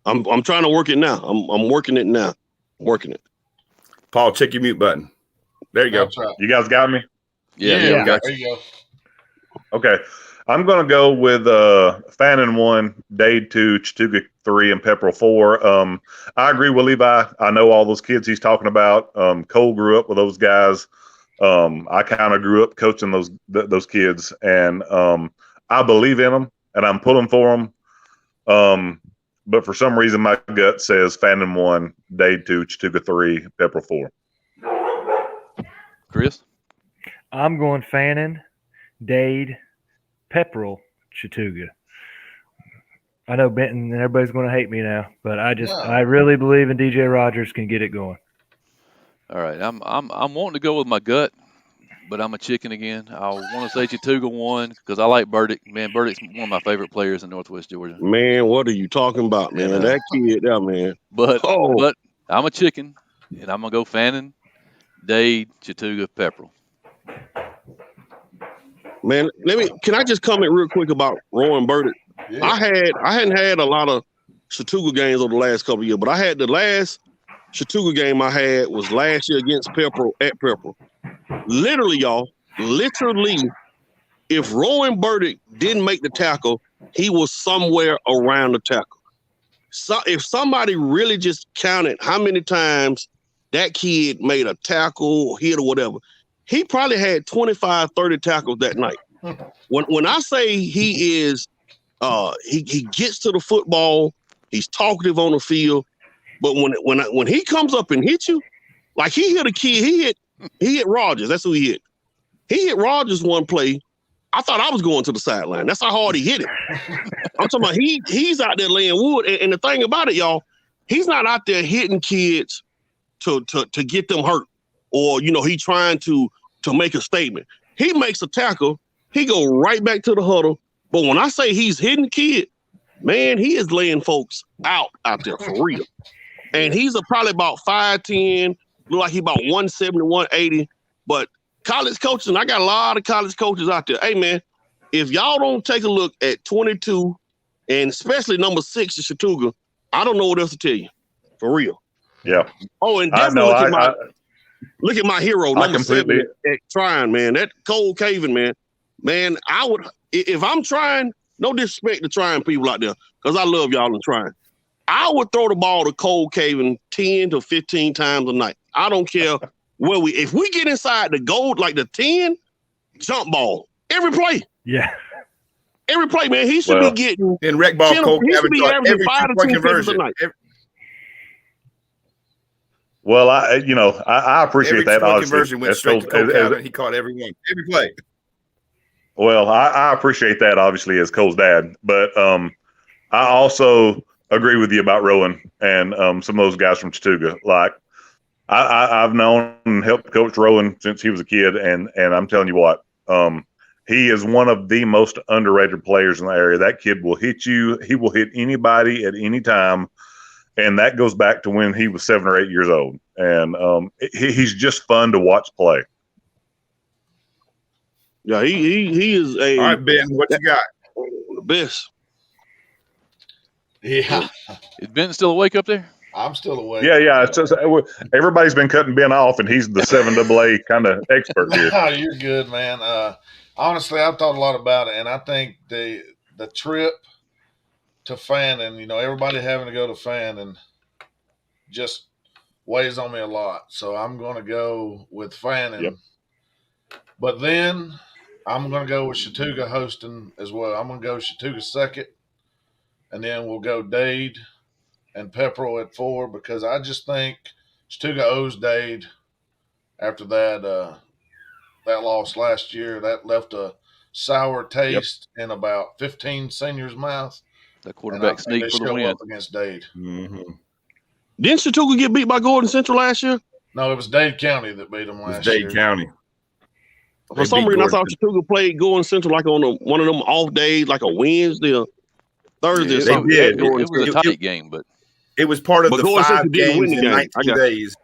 I'm trying to work it now. I'm working it now. I'm working it. Paul, check your mute button. There you go. Right. You guys got me? Yeah. There you go. Okay. I'm going to go with Fannin 1, Dade 2, Chattooga 3, and Pepperell 4. I agree with Levi. I know all those kids he's talking about. Cole grew up with those guys. I kind of grew up coaching those kids, and I believe in them, and I'm pulling for them. But for some reason, my gut says Fannin 1, Dade 2, Chattooga 3, Pepperell 4. Chris? I'm going Fannin, Dade, Pepperell, Chattooga. I know Benton and everybody's going to hate me now, but I really believe in DJ Rogers can get it going. All right, I'm wanting to go with my gut, but I'm a chicken again. I want to say Chattooga 1 because I like Burdick. Man, Burdick's one of my favorite players in Northwest Georgia. Man, what are you talking about, man? Yeah. That kid, man. But I'm a chicken, and I'm gonna go Fannin, Dade, Chattooga, Pepperell. Man, can I just comment real quick about Rowan Burdick? Yeah. I hadn't had a lot of Chattooga games over the last couple of years, but I had the last Chattooga game I had was last year against Pepperell at Pepperell. Literally, y'all, if Rowan Burdick didn't make the tackle, he was somewhere around the tackle. So if somebody really just counted how many times that kid made a tackle, hit, or whatever, he probably had 25, 30 tackles that night. When I say he is, he gets to the football, he's talkative on the field, but when he comes up and hits you, like he hit a kid, he hit Rogers. That's who he hit. He hit Rogers one play. I thought I was going to the sideline. That's how hard he hit it. I'm talking about he's out there laying wood. And the thing about it, y'all, he's not out there hitting kids to get them hurt, or he trying to make a statement. He makes a tackle. He go right back to the huddle, But when I say he's hitting the kid, man, he is laying folks out there for real. And he's probably about 5'10", look like he about 170, 180. But college coaches, and I got a lot of college coaches out there. Hey, man, if y'all don't take a look at 22 and especially number 6 in Chattooga, I don't know what else to tell you. For real. Yeah. Oh, and definitely look at my hero, number 7 at trying, man. That Cole Cavin, man. Man, I would, if I'm trying, no disrespect to trying people out there, because I love y'all and trying. I would throw the ball to Cole Cavin 10 to 15 times a night. I don't care where if we get inside the goal, like the 10, jump ball. Every play. Yeah. Every play, man. He should be getting in rec ball. He should be averaging 5 to 10 conversions a night. Well, I appreciate that. Conversion went straight to Cole Cavin. He caught every play. Well, I appreciate that, obviously, as Cole's dad. But I also agree with you about Rowan and some of those guys from Chattooga. Like, I've known and helped coach Rowan since he was a kid, and I'm telling you what, he is one of the most underrated players in the area. That kid will hit you. He will hit anybody at any time. And that goes back to when he was 7 or 8 years old. And he's just fun to watch play. Yeah, he is a. All right, Ben, what you got? The best. Yeah. Is Ben still awake up there? I'm still awake. Yeah. It's just, everybody's been cutting Ben off, and he's the 7AA kind of expert here. No, you're good, man. Honestly, I've thought a lot about it, and I think the trip to Fannin, everybody having to go to Fannin just weighs on me a lot. So I'm going to go with Fannin. Yep. But then I'm going to go with Chattooga hosting as well. I'm going to go Chattooga second, and then we'll go Dade and Pepperell at 4, because I just think Chattooga owes Dade after that loss last year. That left a sour taste in about 15 seniors' mouth. The quarterback sneak for the win against Dade. Mm-hmm. Didn't Chattooga get beat by Gordon Central last year? No, it was Dade County that beat them last year. Dade County. For some reason, I thought Chattooga played Gordon Central like on one of them off days, like a Wednesday or Thursday or something. They did. It was a tight game, but it was part of the 5 games in 19 game. days,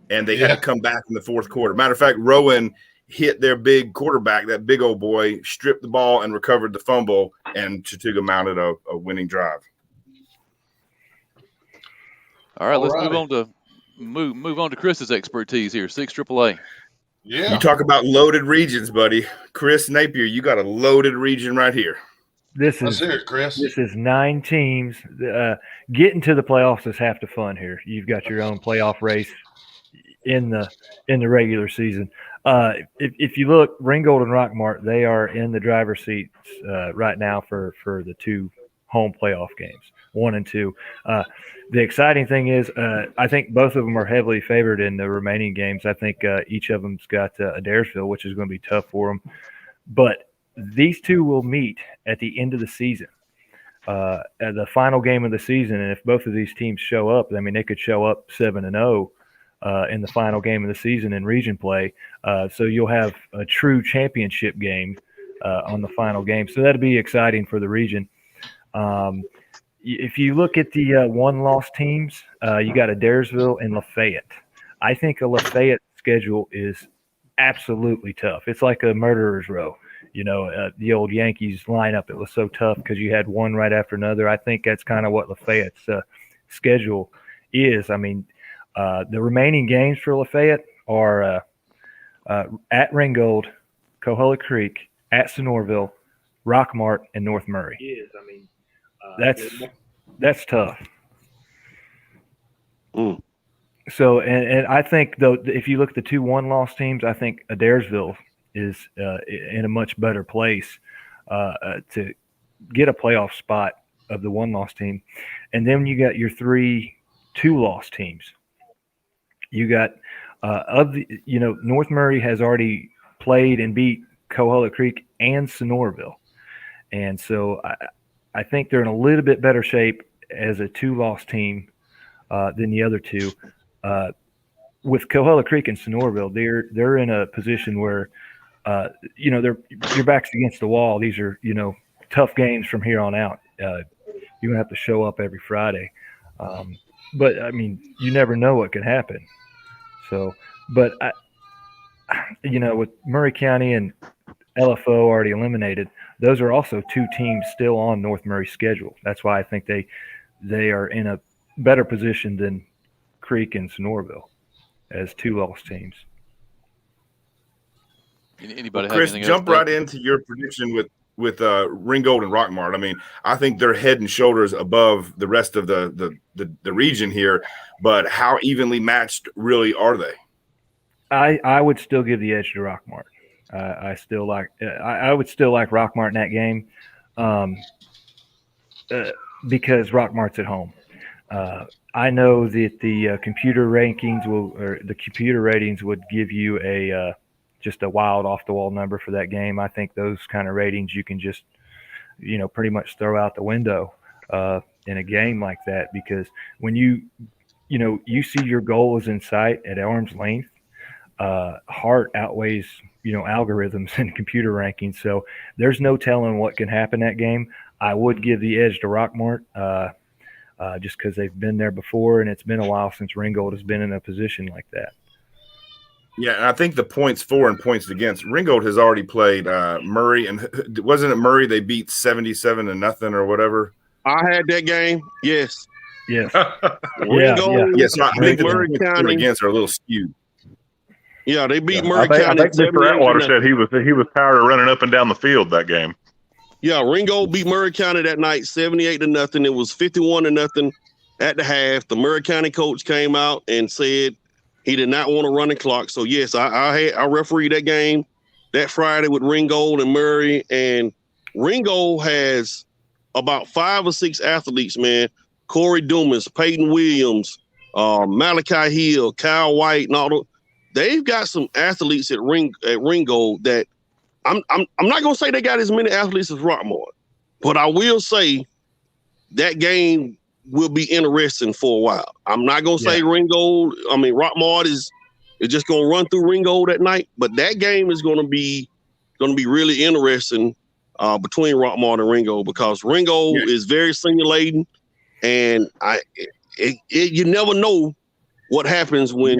and they had to come back in the fourth quarter. Matter of fact, Rowan hit their big quarterback, that big old boy, stripped the ball and recovered the fumble, and Chattooga mounted a winning drive. All right, let's move on to Chris's expertise here. 6 AAA. Yeah. You talk about loaded regions, buddy. Chris Napier, you got a loaded region right here. Let's hear it, Chris. This is 9 teams. Getting to the playoffs is half the fun here. You've got your own playoff race in the regular season. If you look, Ringgold and Rockmart, they are in the driver's seats right now for the 2 home playoff games, 1 and 2. The exciting thing is I think both of them are heavily favored in the remaining games. I think each of them's got Adairsville, which is going to be tough for them. But these 2 will meet at the end of the season, at the final game of the season. And if both of these teams show up, I mean, they could show up 7-0 in the final game of the season in region play. So you'll have a true championship game on the final game. So that'll be exciting for the region. If you look at the 1-loss teams, you got Adairsville and Lafayette. I think a Lafayette schedule is absolutely tough. It's like a murderer's row. The old Yankees lineup, it was so tough because you had one right after another. I think that's kind of what Lafayette's schedule is. I mean, the remaining games for Lafayette are at Ringgold, Coahulla Creek, at Sonorville, Rockmart, and North Murray. I mean, that's tough. Mm. So, and I think, though, if you look at the 2 1-loss teams, I think Adairsville is in a much better place to get a playoff spot of the 1-loss team. And then you got your 3 2-loss teams. You got North Murray has already played and beat Coahulla Creek and Sonorville. And so I think they're in a little bit better shape as a 2-loss team than the other 2. With Coahulla Creek and Sonorville, they're in a position where, your back's against the wall. These are, tough games from here on out. You're gonna have to show up every Friday. But I mean, you never know what could happen. So, but with Murray County and LFO already eliminated, those are also two teams still on North Murray's schedule. That's why I think they are in a better position than Creek and Sonoraville as two lost teams. Anybody have Chris, anything jump else? right into your prediction with Ringgold and Rockmart. I mean, I think they're head and shoulders above the rest of the region here, but how evenly matched really are they? I would still give the edge to Rockmart. I would still like Rockmart in that game because Rockmart's at home. I know that the computer ratings would give you just a wild off the wall number for that game. I think those kind of ratings you can just pretty much throw out the window in a game like that, because when you see your goal is in sight at arm's length, heart outweighs algorithms and computer rankings. So there's no telling what can happen that game. I would give the edge to Rockmart just because they've been there before, and it's been a while since Ringgold has been in a position like that. Yeah, and I think the points for and points against, Ringgold has already played Murray, and wasn't it Murray they beat 77-0 or whatever? I had that game. Yes. Yes. Ringgold. Yes, I think Murray the County against are a little skewed. Yeah, they beat Murray County. I think Mr. Atwater said he was tired of running up and down the field that game. Yeah, Ringgold beat Murray County that night 78-0. It was 51-0 at the half. The Murray County coach came out and said he did not want to run the clock. So yes, I refereed that game that Friday with Ringgold and Murray, and Ringgold has about 5 or 6 athletes, man. Corey Dumas, Peyton Williams, Malachi Hill, Kyle White, and all those. They've got some athletes at Ringgold that I'm not gonna say they got as many athletes as Rockmart, but I will say that game will be interesting for a while. I'm not gonna say Ringgold. I mean, Rockmart is just gonna run through Ringgold at night, but that game is gonna be really interesting between Rockmart and Ringgold, because Ringgold is very senior laden, and you never know what happens when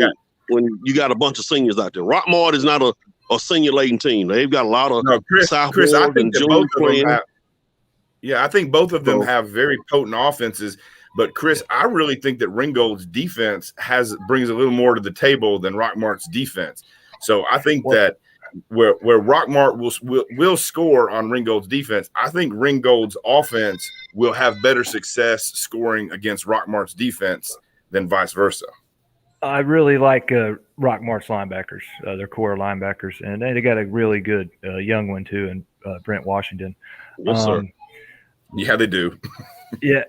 you got a bunch of seniors out there. Rockmart is not a senior laden team. They've got a lot of Chris, I think both of them have, I think both of them have very potent offenses. But Chris, I really think that Ringgold's defense brings a little more to the table than Rockmart's defense. So I think that where Rockmart will score on Ringgold's defense, I think Ringgold's offense will have better success scoring against Rockmart's defense than vice versa. I really like Rockmart's linebackers, their core linebackers, and they got a really good young one too, and Brent Washington. Yes, sir. Yeah, they do. Yeah.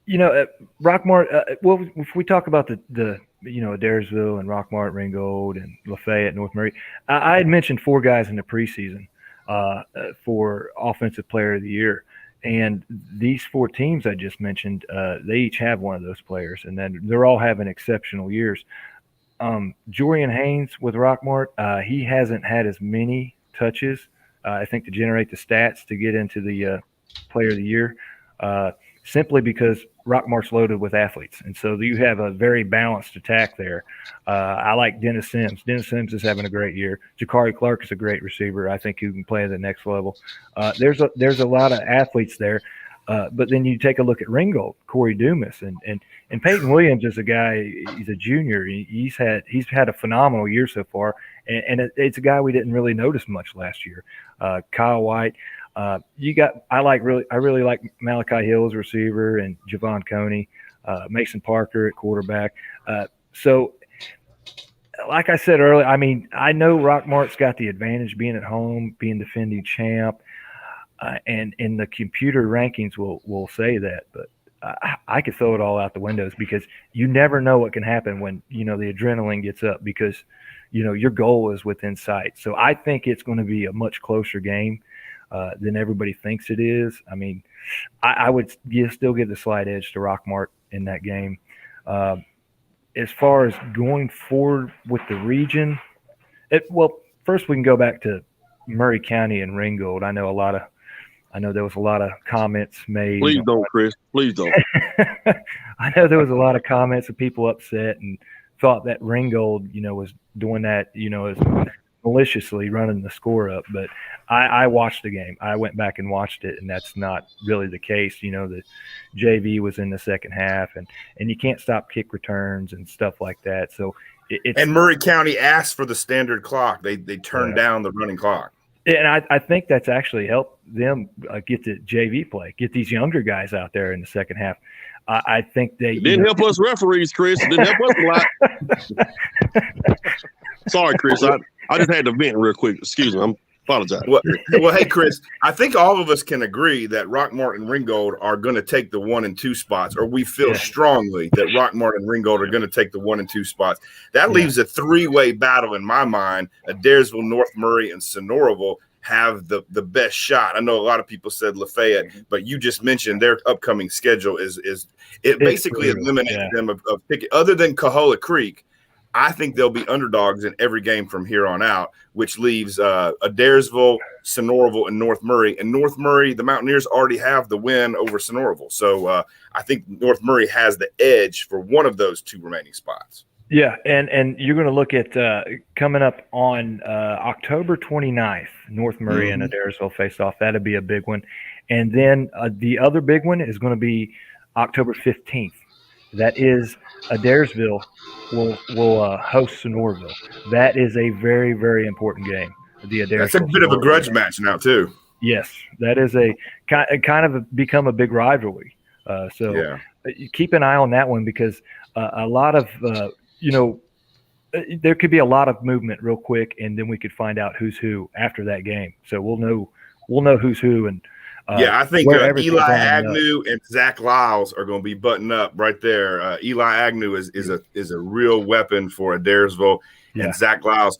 Rockmart. Well, if we talk about the Adairsville and Rockmart, Ringgold, and Lafayette, North Murray, I had mentioned 4 guys in the preseason for Offensive Player of the Year. And these 4 teams I just mentioned, they each have one of those players, and then they're all having exceptional years. Jorian Haynes with Rockmart, he hasn't had as many touches, I think, to generate the stats to get into the Player of the Year, simply because Rockmart's loaded with athletes. And so you have a very balanced attack there. I like Dennis Sims. Dennis Sims is having a great year. Jakari Clark is a great receiver. I think he can play at the next level. There's a lot of athletes there. But then you take a look at Ringgold, Corey Dumas, and Peyton Williams is a guy. He's a junior. He's had a phenomenal year so far, and it's a guy we didn't really notice much last year. Kyle White. I really like Malachi Hill as receiver, and Javon Coney, Mason Parker at quarterback. So, like I said earlier, I mean, I know Rockmart's got the advantage being at home, being defending champ, and the computer rankings will say that, but I could throw it all out the windows, because you never know what can happen when the adrenaline gets up, because your goal is within sight. So I think it's going to be a much closer game than everybody thinks it is. I mean, I would still give the slight edge to Rockmart in that game. As far as going forward with the region, first we can go back to Murray County and Ringgold. I know a lot of I know there was a lot of comments made. Please don't, Chris. Please don't. I know there was a lot of comments of people upset and thought that Ringgold, was doing that, as maliciously running the score up. But I watched the game. I went back and watched it, and that's not really the case. The JV was in the second half, and you can't stop kick returns and stuff like that. So and Murray County asked for the standard clock. They turned down the running clock. And I think that's actually helped them get the JV play, get these younger guys out there in the second half. I think they didn't help us referees, Chris. It didn't help us a lot. Sorry, Chris. I just had to vent real quick. Excuse me. I apologize. Well, hey, Chris, I think all of us can agree that Rockmart and Ringgold are going to take the 1 and 2 spots, or we feel strongly that Rockmart and Ringgold are going to take the 1 and 2 spots. That leaves a 3-way battle in my mind. Adairsville, North Murray, and Sonoraville have the best shot. I know a lot of people said Lafayette, but you just mentioned their upcoming schedule is basically eliminated them of picking. Other than Cahola Creek, I think they'll be underdogs in every game from here on out, which leaves Adairsville, Sonoraville, and North Murray. And North Murray, the Mountaineers already have the win over Sonoraville. So I think North Murray has the edge for one of those 2 remaining spots. Yeah, and you're going to look at coming up on October 29th, North Murray and Adairsville face off. That'll be a big one. And then the other big one is going to be October 15th. That is Adairsville will host Sonoraville. That is a very, very important game. That's a bit of a grudge match now, too. Yes, that is a kind of become a big rivalry. So keep an eye on that one because a lot of there could be a lot of movement real quick, and then we could find out who's who after that game. So we'll know who's who. And I think Eli Agnew and Zach Lyles are going to be buttoned up right there. Eli Agnew is a real weapon for Adairsville, and Zach Lyles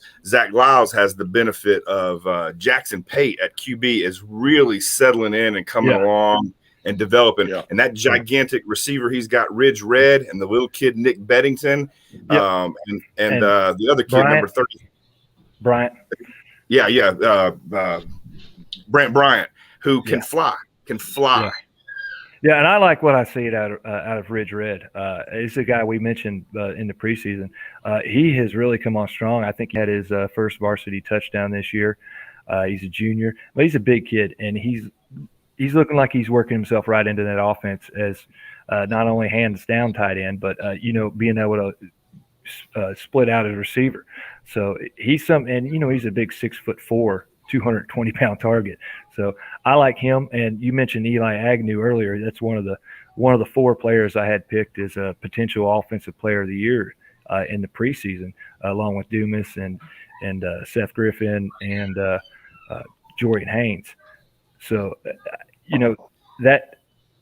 has the benefit of Jackson Pate at QB is really settling in and coming along and developing. And that gigantic receiver he's got, Ridge Red, and the little kid Nick Beddington, and the other kid, Bryant, number 30, Bryant. Brant Bryant, who can fly. Yeah, and I like what I see out of Ridge Red. He's a guy we mentioned in the preseason. He has really come on strong. I think he had his first varsity touchdown this year. He's a junior, but he's a big kid, and he's looking like he's working himself right into that offense as not only hands down tight end, but being able to split out as receiver. So he's he's a big 6'4", 220-pound target. So I like him. And you mentioned Eli Agnew earlier. That's one of the 4 players I had picked as a potential offensive player of the year in the preseason, along with Dumas and Seth Griffin and Jordan Haynes. So that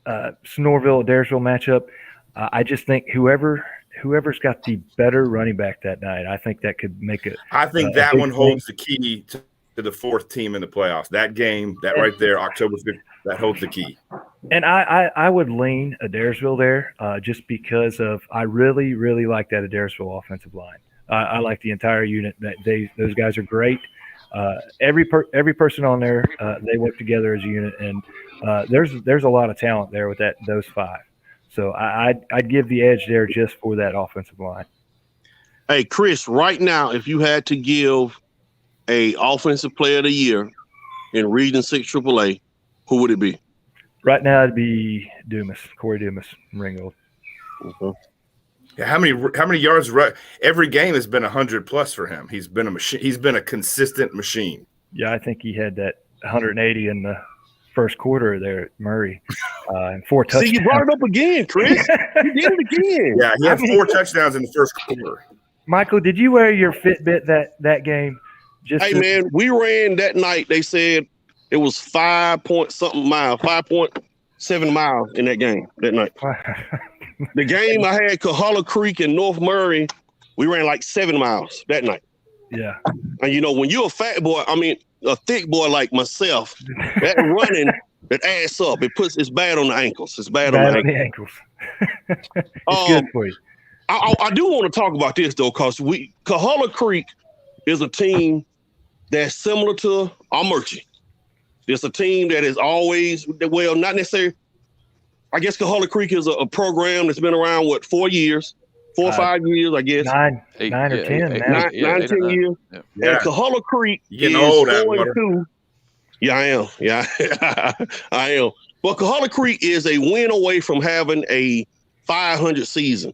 Sonoraville Adairsville matchup, I just think whoever's got the better running back that night, I think that could make it. I think that one holds the key to the 4th team in the playoffs. That game, right there, October 5th, that holds the key. And I would lean Adairsville there just because of I really, really like that Adairsville offensive line. I like the entire unit. Those guys are great. Every person on there, they work together as a unit, and there's a lot of talent there with those 5. So I'd give the edge there just for that offensive line. Hey, Chris, right now, if you had to give a offensive player of the year in Region 6 AAA, who would it be? Right now, it'd be Corey Dumas, Ringgold. Yeah, how many yards? Every game has been 100+ for him. He's been a machine. He's been a consistent machine. Yeah, I think he had that 180 in the first quarter there at Murray, and 4 touchdowns. See, you brought it up again, Chris. You did it again. Yeah, he had 4 touchdowns in the first quarter. Michael, did you wear your Fitbit that game? Man, we ran that night. They said it was 5.7 miles in that game that night. The game I had Cahola Creek and North Murray, we ran like 7 miles that night. Yeah. And when you're a fat boy, a thick boy like myself, that running, that adds up. It's bad on the ankles. It's bad on the ankles. It's good for you. I do want to talk about this though, because Cahola Creek is a team that's similar to our Murchie. It's a team that is always, well, not necessarily. I guess Coahulla Creek is a program that's been around, 4 years? 4 or 5 years, I guess. 9 or 10 now. 9-10 years. Yeah. And Coahulla Creek You're is getting old, 4-2. Yeah, I am. Yeah, I am. But Coahulla Creek is a win away from having a 500 season.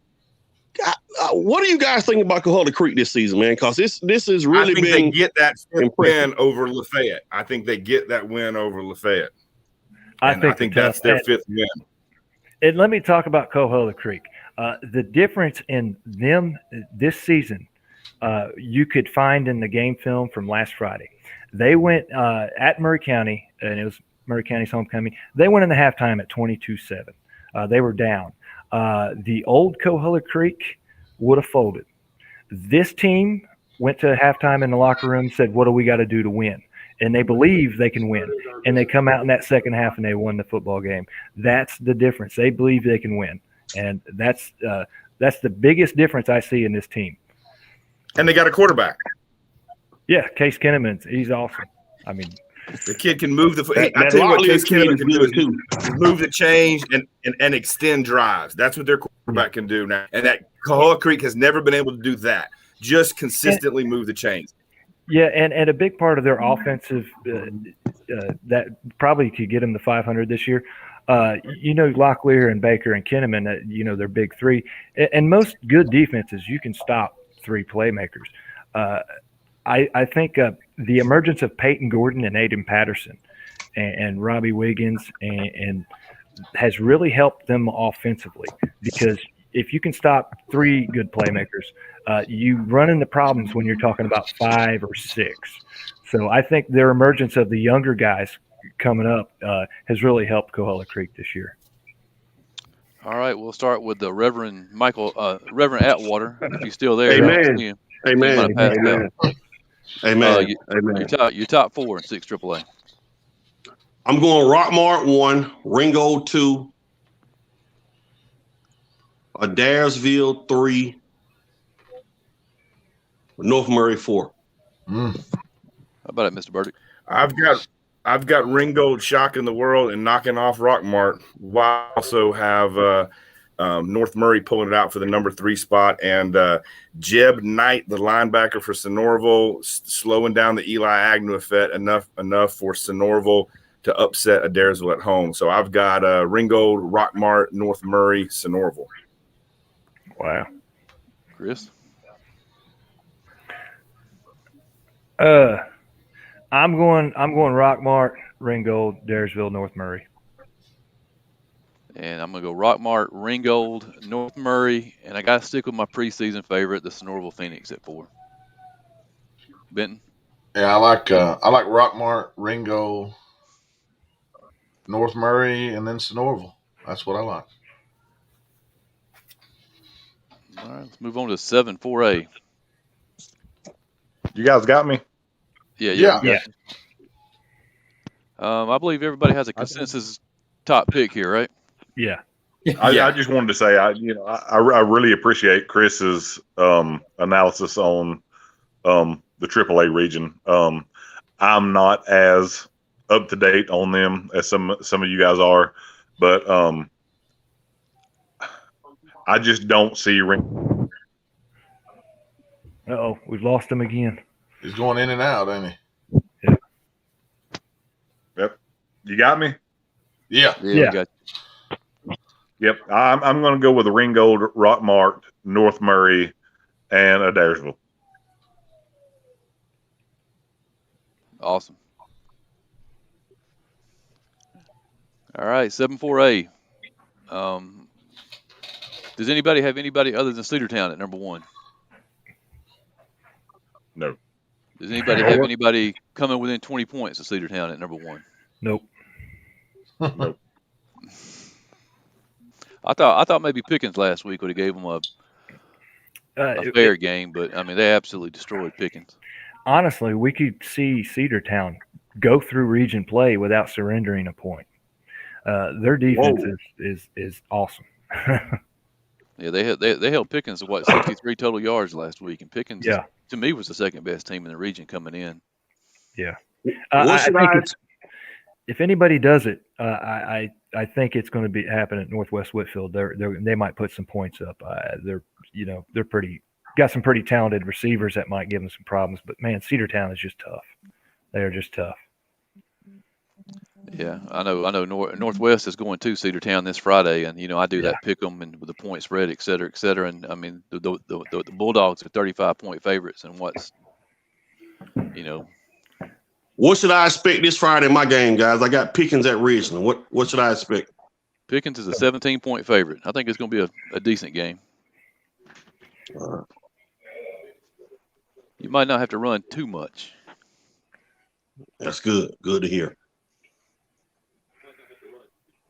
What do you guys think about Coahulla Creek this season, man? Because this is really I think been they get that impressive. win over Lafayette. I think they get that win over Lafayette. I think that's their 5th win. And let me talk about Coahulla Creek. The difference in them this season, you could find in the game film from last Friday. They went at Murray County, and it was Murray County's homecoming. They went in the halftime at 22-7. They were down. The old Coahulla Creek would have folded. This team went to halftime in the locker room, said, what do we got to do to win? And they believe they can win. And they come out in that second half and they won the football game. That's the difference. They believe they can win. And that's the biggest difference I see in this team. And they got a quarterback. Yeah, Case Kinnaman, he's awesome. I mean, the kid can move the. Hey, I tell you what, Case Kinnaman can do is move the chains and extend drives. That's what their quarterback can do now. And that Coahulla Creek has never been able to do that. Just consistently move the chains. Yeah, and a big part of their offensive that probably could get them to 500 this year. Locklear and Baker and Kinnaman, they're big three. And most good defenses, you can stop 3 playmakers. I think the emergence of Peyton Gordon and Aiden Patterson and Robbie Wiggins and has really helped them offensively, because if you can stop 3 good playmakers, you run into problems when you're talking about 5 or 6. So I think their emergence of the younger guys coming up has really helped Coahulla Creek this year. All right, we'll start with the Reverend Atwater, if he's still there. Amen. Amen. Amen. Your top 4 in 6 AAA. I'm going Rockmart 1, Ringgold 2, Adairsville 3, North Murray 4. How about it, Mr. Burdick? I've got Ringgold shocking the world and knocking off Rockmart. While I also have North Murray pulling it out for the number 3 spot, and Jeb Knight, the linebacker for Sonorville, slowing down the Eli Agnew effect enough for Sonorville to upset Adairsville at home. So I've got Ringgold, Rockmart, North Murray, Sonorville. Wow. Chris? I'm going Rockmart, Ringgold, Adairsville, North Murray. And I'm going to go Rockmart, Ringgold, North Murray, and I got to stick with my preseason favorite, the Sonorville Phoenix at 4. Benton? Yeah, I like Rockmart, Ringgold, North Murray, and then Sonorville. That's what I like. All right, let's move on to 7-4A. You guys got me? Yeah. I believe everybody has a consensus top pick here, right? Yeah. I just wanted to say, I really appreciate Chris's analysis on the AAA region. I'm not as up to date on them as some of you guys are, but I just don't see ring. Uh-oh, we've lost him again. He's going in and out, ain't he? Yeah. Yep. You got me? Yeah. We got you. Yep. I'm going to go with the Ringgold, Rockmart, North Murray, and Adairsville. Awesome. All right, 7-4A. Does anybody have anybody other than Cedartown at number 1? No. Does anybody have anybody coming within 20 points of Cedartown at number 1? Nope. Nope. I thought maybe Pickens last week would have gave them a fair game, but I mean they absolutely destroyed Pickens. Honestly, we could see Cedartown go through region play without surrendering a point. Their defense is awesome. Yeah, they held Pickens to 63 total yards last week, and Pickens to me was the second best team in the region coming in. Yeah, if anybody does it, I think it's going to be happen at Northwest Whitfield. They might put some points up. They're got some pretty talented receivers that might give them some problems. But man, Cedartown is just tough. They are just tough. Yeah, I know. Northwest is going to Cedartown this Friday, and I do that pick 'em and with the point spread, et cetera, et cetera. And I mean, the Bulldogs are 35-point favorites, and What should I expect this Friday in my game, guys? I got Pickens at Ridgeland. What should I expect? Pickens is a 17-point favorite. I think it's going to be a decent game. You might not have to run too much. That's good. Good to hear.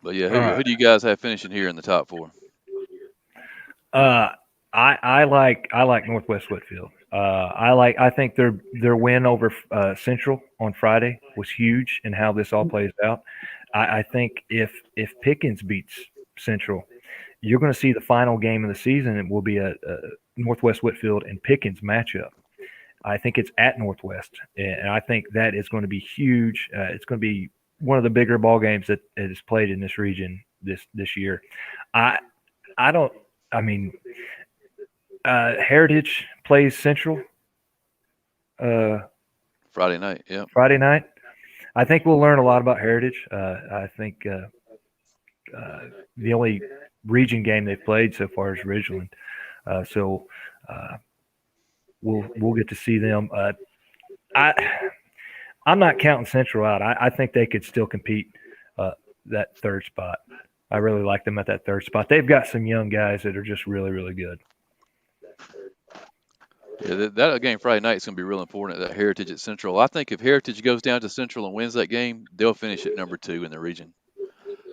But yeah, who do you guys have finishing here in the top 4? I like Northwest Whitfield. I think their win over Central on Friday was huge in how this all plays out. I think if Pickens beats Central, you're going to see the final game of the season. It will be a Northwest Whitfield and Pickens matchup. I think it's at Northwest, and I think that is going to be huge. It's going to be one of the bigger ball games that is played in this region this year. Heritage plays Central Friday night. Yeah, Friday night. I think we'll learn a lot about Heritage. I think the only region game they've played so far is Ridgeland, so we'll get to see them. I'm not counting Central out. I think they could still compete that third spot. I really like them at that third spot. They've got some young guys that are just really, really good. Yeah, that game Friday night is going to be real important. That Heritage at Central. I think if Heritage goes down to Central and wins that game, they'll finish at number 2 in the region.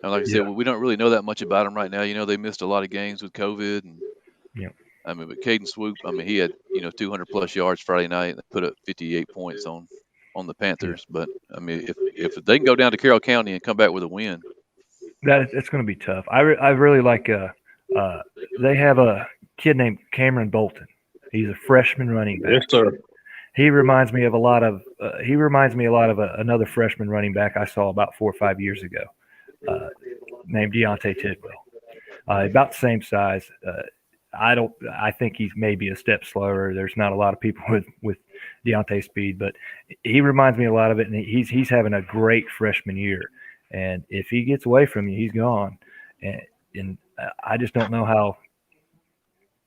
And like I said, we don't really know that much about them right now. They missed a lot of games with COVID, and but Caden Swoop, he had 200 plus yards Friday night and put up 58 points on the Panthers. But if they can go down to Carroll County and come back with a win, it's going to be tough. I really like. They have a kid named Cameron Bolton. He's a freshman running back. Yes, sir. He reminds me a lot of another freshman running back I saw about 4 or 5 years ago, named Deontay Tidwell. About the same size. I think he's maybe a step slower. There's not a lot of people with Deontay's speed, but he reminds me a lot of it. And he's having a great freshman year. And if he gets away from you, he's gone. And I just don't know how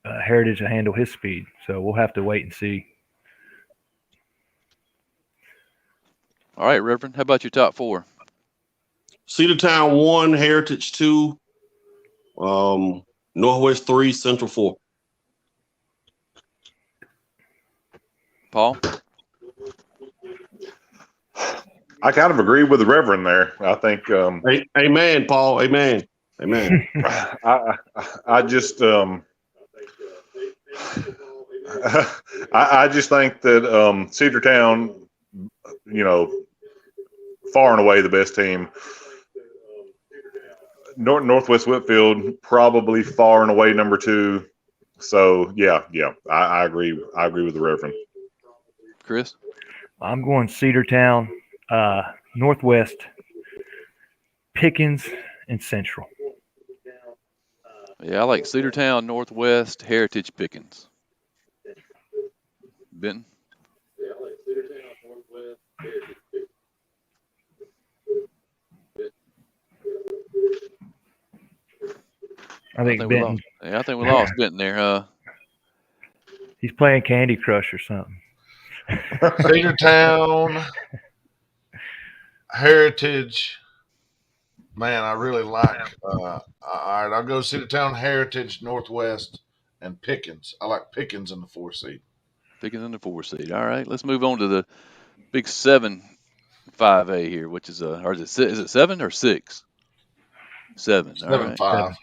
Heritage will handle his speed. So we'll have to wait and see. All right, Reverend, how about your top 4? Cedartown 1, Heritage 2, Northwest 3, Central 4. Paul? I kind of agree with the Reverend there. I think. Amen, Paul. Amen. I just I just think that Cedartown, far and away the best team. Northwest Whitfield probably far and away number 2. So yeah, I agree. I agree with the Reverend. Chris, I'm going Cedartown, Northwest, Pickens, and Central. Yeah, I like Cedartown, Northwest, Heritage, Pickens. Benton? Yeah, I like Cedartown, Northwest, Heritage, Pickens. I think Benton. I think we lost Benton there. He's playing Candy Crush or something. Cedartown, Heritage. Man, I really like. All right, I'll go Cedartown, Heritage, Northwest, and Pickens. I like Pickens in the 4 seed. Pickens in the 4 seed. All right, let's move on to the big 7-5A here, which is or is it 7 or 6? 7. 7-5.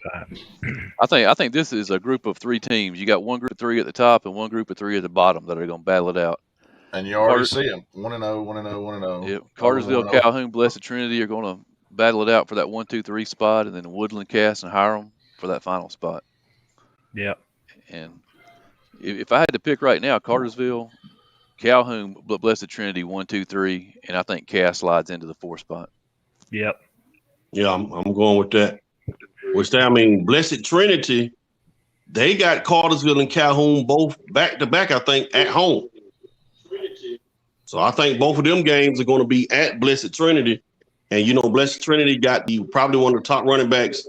I think this is a group of 3 teams. You got one group of 3 at the top and one group of 3 at the bottom that are going to battle it out. And you already see them 1-0, 1-0, 1-0. Yep. Cartersville, Calhoun, Blessed Trinity are going to battle it out for that 1, 2, 3 spot, and then Woodland, Cass, and Hiram for that final spot. Yep. And if I had to pick right now, Cartersville, Calhoun, Blessed Trinity, 1, 2, 3, and I think Cass slides into the 4 spot. Yep. Yeah, I'm going with that. Blessed Trinity, they got Cartersville and Calhoun both back to back, I think, at home. So I think both of them games are going to be at Blessed Trinity. And, Blessed Trinity got probably one of the top running backs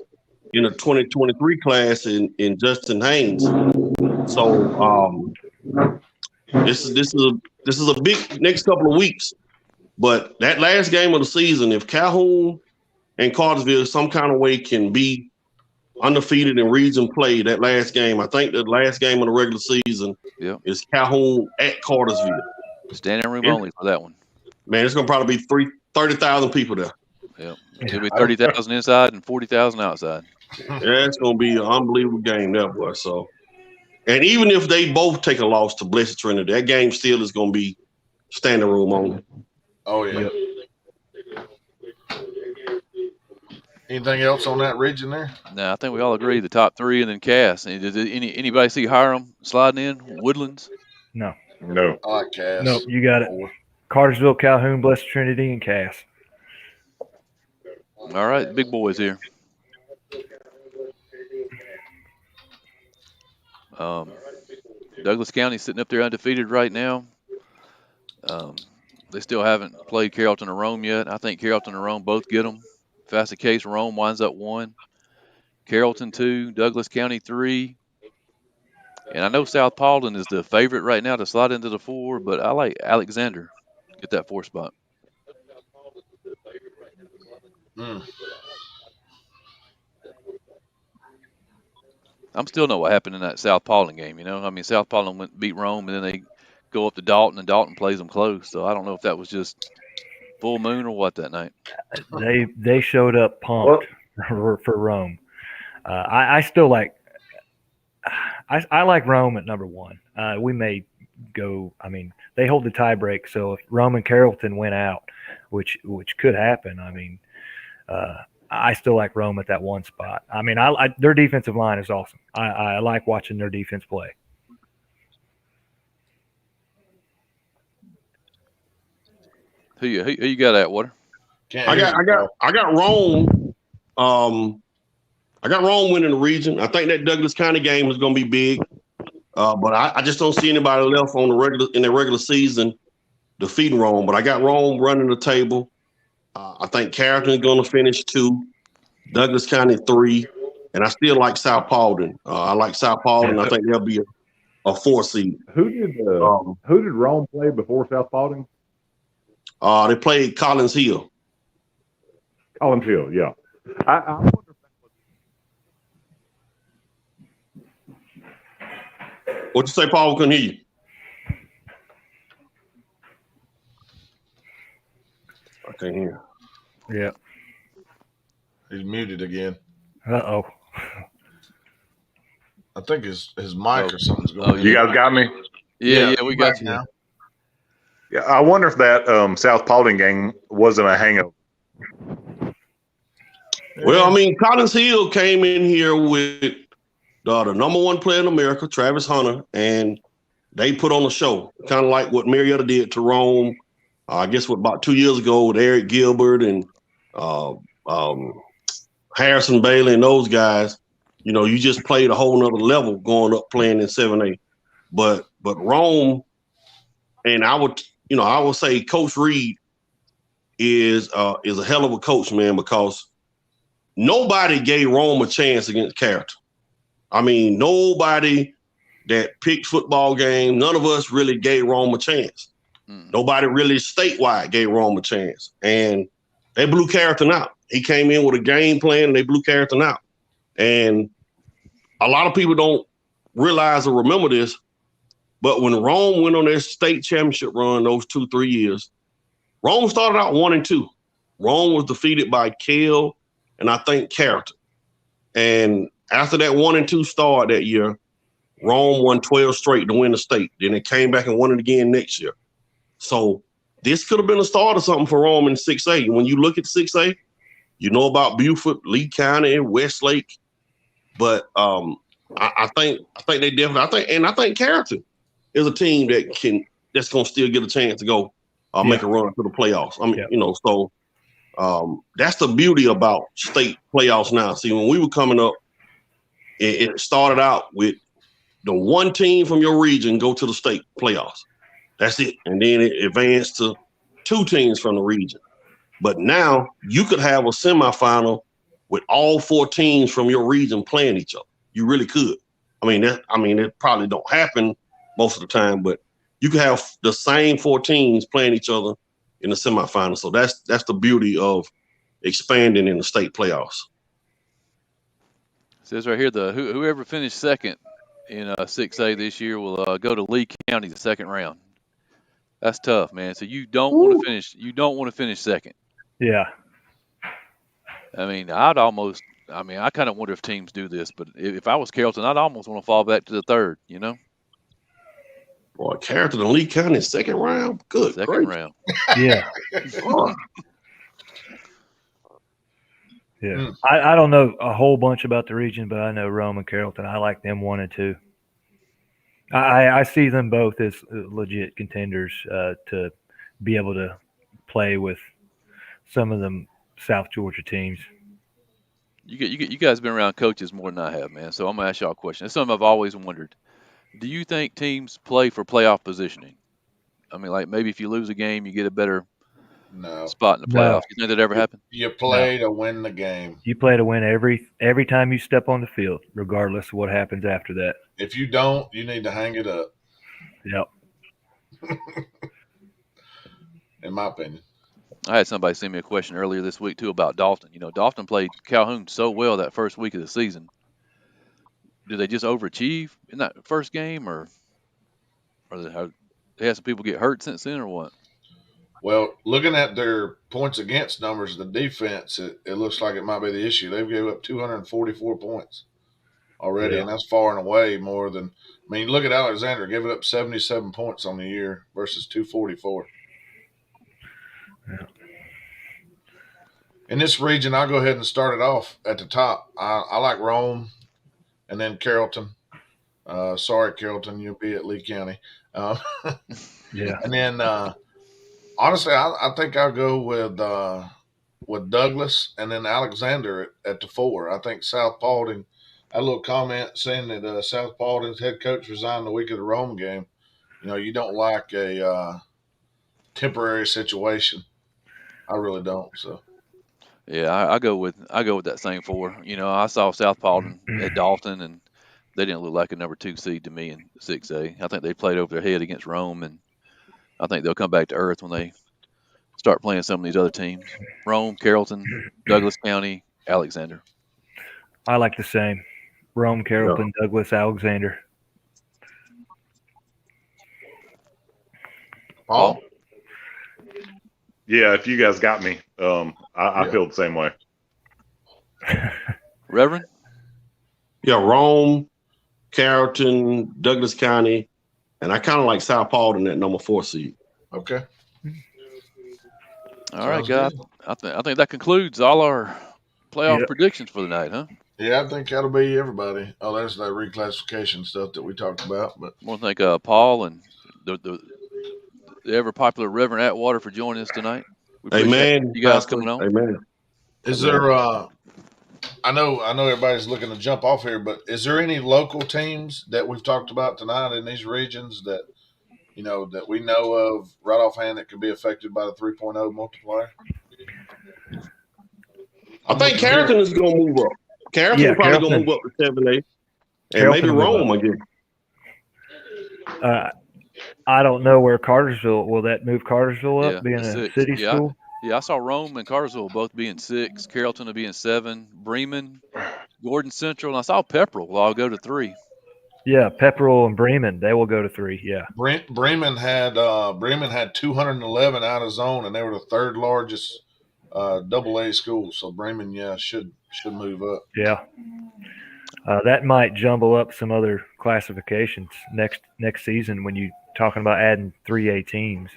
in the 2023 class in Justin Haynes. So this is a big next couple of weeks. But that last game of the season, if Calhoun and Cartersville some kind of way can be undefeated in region play, that last game, I think the last game of the regular season is Calhoun at Cartersville. Standing room only for that one. Man, it's going to probably be 30,000 people there. Yep. It'll be 30,000 inside and 40,000 outside. Yeah, it's going to be an unbelievable game there, boy. So, and even if they both take a loss to Blessed Trinity, that game still is going to be standing room only. Oh, yeah. Anything else on that region there? No, I think we all agree the top three and then Cass. Did anybody see Hiram sliding in? Woodlands? No. I like Cass. No, you got it. Cartersville, Calhoun, Blessed Trinity, and Cass. All right, big boys here. Douglas County sitting up there undefeated right now. They still haven't played Carrollton or Rome yet. I think Carrollton and Rome both get them. If that's the case, Rome winds up 1, Carrollton 2, Douglas County 3. And I know South Paulding is the favorite right now to slide into the 4, but I like Alexander get that 4 spot. I'm still know what happened in that South Paulding game. South Paulding beat Rome, and then they go up to Dalton, and Dalton plays them close. So I don't know if that was just full moon or what that night. They showed up pumped for Rome. I still like. I like Rome at number 1. We may go. They hold the tie break, so if Rome and Carrollton went out, which could happen. I still like Rome at that 1 spot. Their defensive line is awesome. I like watching their defense play. Who you got at, Water? I got Rome. I got Rome winning the region. I think that Douglas County game is going to be big, but I just don't see anybody left in the regular season defeating Rome. But I got Rome running the table. I think Carrollton is going to finish 2, Douglas County 3, and I still like South Paulding. I like South Paulding. I think they'll be a 4 seed. Who did Rome play before South Paulding? They played Collins Hill. Collins Hill, yeah. I wonder if What'd you say, Paul? We couldn't hear you. I can't hear. Yeah. He's muted again. Uh-oh. I think his mic or something's going on. You guys got me? Yeah, we got you now. Yeah, I wonder if that South Paulding game wasn't a hangover. Well, Collins Hill came in here with the number 1 player in America, Travis Hunter, and they put on a show, kind of like what Marietta did to Rome. I guess about 2 years ago with Eric Gilbert and Harrison Bailey and those guys. You just played a whole nother level going up playing in 7A. But Rome, and I would say Coach Reed is a hell of a coach, man, because nobody gave Rome a chance against Carrollton. Nobody that picked football game, none of us really gave Rome a chance. Nobody really statewide gave Rome a chance. And they blew Carrollton out. He came in with a game plan, and they blew Carrollton out. And a lot of people don't realize or remember this, but when Rome went on their state championship run those 2-3 years, Rome started out 1-2. Rome was defeated by Kell and I think Carrollton. And after that 1-2 start that year, Rome won 12 straight to win the state. Then they came back and won it again next year. So this could have been a start of something for Rome in 6A. When you look at 6A, you know about Beaufort, Lee County, Westlake, but I think they definitely. I think Carrollton is a team that's gonna still get a chance to go make a run to the playoffs. So That's the beauty about state playoffs now. See, when we were coming up, it started out with the one team from your region go to the state playoffs. That's it. And then it advanced to 2 teams from the region. But now you could have a semifinal with all 4 teams from your region playing each other. You really could. I mean, it probably don't happen most of the time, but you could have the same 4 teams playing each other in the semifinal. So that's the beauty of expanding in the state playoffs. It says right here, whoever finished second in 6A this year will go to Lee County the second round. That's tough, man. So you don't want to finish. You don't want to finish second. Yeah. I mean, I kind of wonder if teams do this, but if I was Carrollton, I'd almost want to fall back to the third, you know? Boy, Carrollton and Lee County second round? Good. Second round. Yeah. Yeah. I don't know a whole bunch about the region, but I know Rome and Carrollton. I like them 1 and 2. I see them both as legit contenders to be able to play with some of them South Georgia teams. You guys have been around coaches more than I have, man. So I'm gonna ask y'all a question. It's something I've always wondered. Do you think teams play for playoff positioning? I mean, like maybe if you lose a game, you get a better spot in the playoffs. You think that ever happened? You play to win the game. You play to win every time you step on the field, regardless of what happens after that. If you don't, you need to hang it up. Yep. In my opinion. I had somebody send me a question earlier this week, too, about Dalton. You know, Dalton played Calhoun so well that first week of the season. Did they just overachieve in that first game, or they had some people get hurt since then, or what? Well, looking at their points against numbers, the defense, it looks like it might be the issue. They've gave up 244 points already, and that's far and away more than – I mean, look at Alexander giving up 77 points on the year versus 244. Yeah. In this region, I'll go ahead and start it off at the top. I like Rome and then Carrollton. Sorry, Carrollton, you'll be at Lee County. Yeah. And then honestly, I think I'll go with Douglas and then Alexander at the 4. I think South Paulding – I had a little comment saying that South Paulding's head coach resigned the week of the Rome game. You know, you don't like a temporary situation. I really don't. So, yeah, I go with that same 4. You know, I saw South Paulding at Dalton, and they didn't look like a number 2 seed to me in 6A. I think they played over their head against Rome, and I think they'll come back to earth when they start playing some of these other teams. Rome, Carrollton, Douglas County, Alexander. I like the same. Rome, Carrollton, Douglas, Alexander. Paul? Yeah, if you guys got me, I feel the same way. Reverend? Yeah, Rome, Carrollton, Douglas County, and I kind of like South Paulding at number 4 seed. Okay. All right, guys. I think that concludes all our playoff predictions for the night, huh? Yeah, I think that'll be everybody. Oh, there's that reclassification stuff that we talked about. But I want to thank Paul and the ever popular Reverend Atwater for joining us tonight. Amen. You guys coming on? Amen. Is there? I know everybody's looking to jump off here, but is there any local teams that we've talked about tonight in these regions that that we know of right offhand that could be affected by the 3.0 multiplier? I think Carrollton is going to move up. Carrollton probably going to move up to 7A. And maybe Rome again. I don't know where Cartersville – will that move Cartersville up, being a city school? I saw Rome and Cartersville both being 6. Carrollton will be in 7. Bremen, Gordon Central, and I saw Pepperell will all go to 3. Yeah, Pepperell and Bremen, they will go to 3, yeah. Bremen had 211 out of zone, and they were the 3rd largest AA school. So Bremen, should move up. Yeah. That might jumble up some other classifications next season when you're talking about adding 3A teams.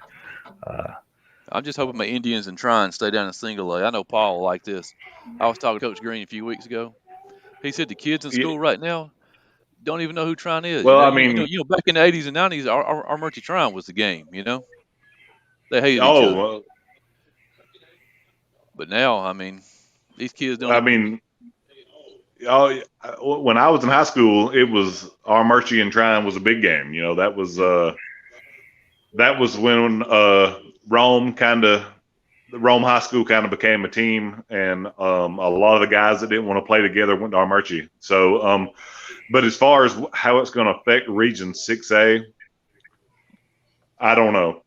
I'm just hoping my Indians and Trine stay down in single A. I know Paul will like this. I was talking to Coach Green a few weeks ago. He said the kids in school right now don't even know who Trine is. Well, back in the 80s and 90s, our Murphy Trine was the game, They hated each other. But now, I mean, these kids don't. I mean, when I was in high school, it was Armuchee and Tryon was a big game. You know, that was when Rome High School kind of became a team, and a lot of the guys that didn't want to play together went to Armuchee. So, but as far as how it's going to affect Region 6A, I don't know.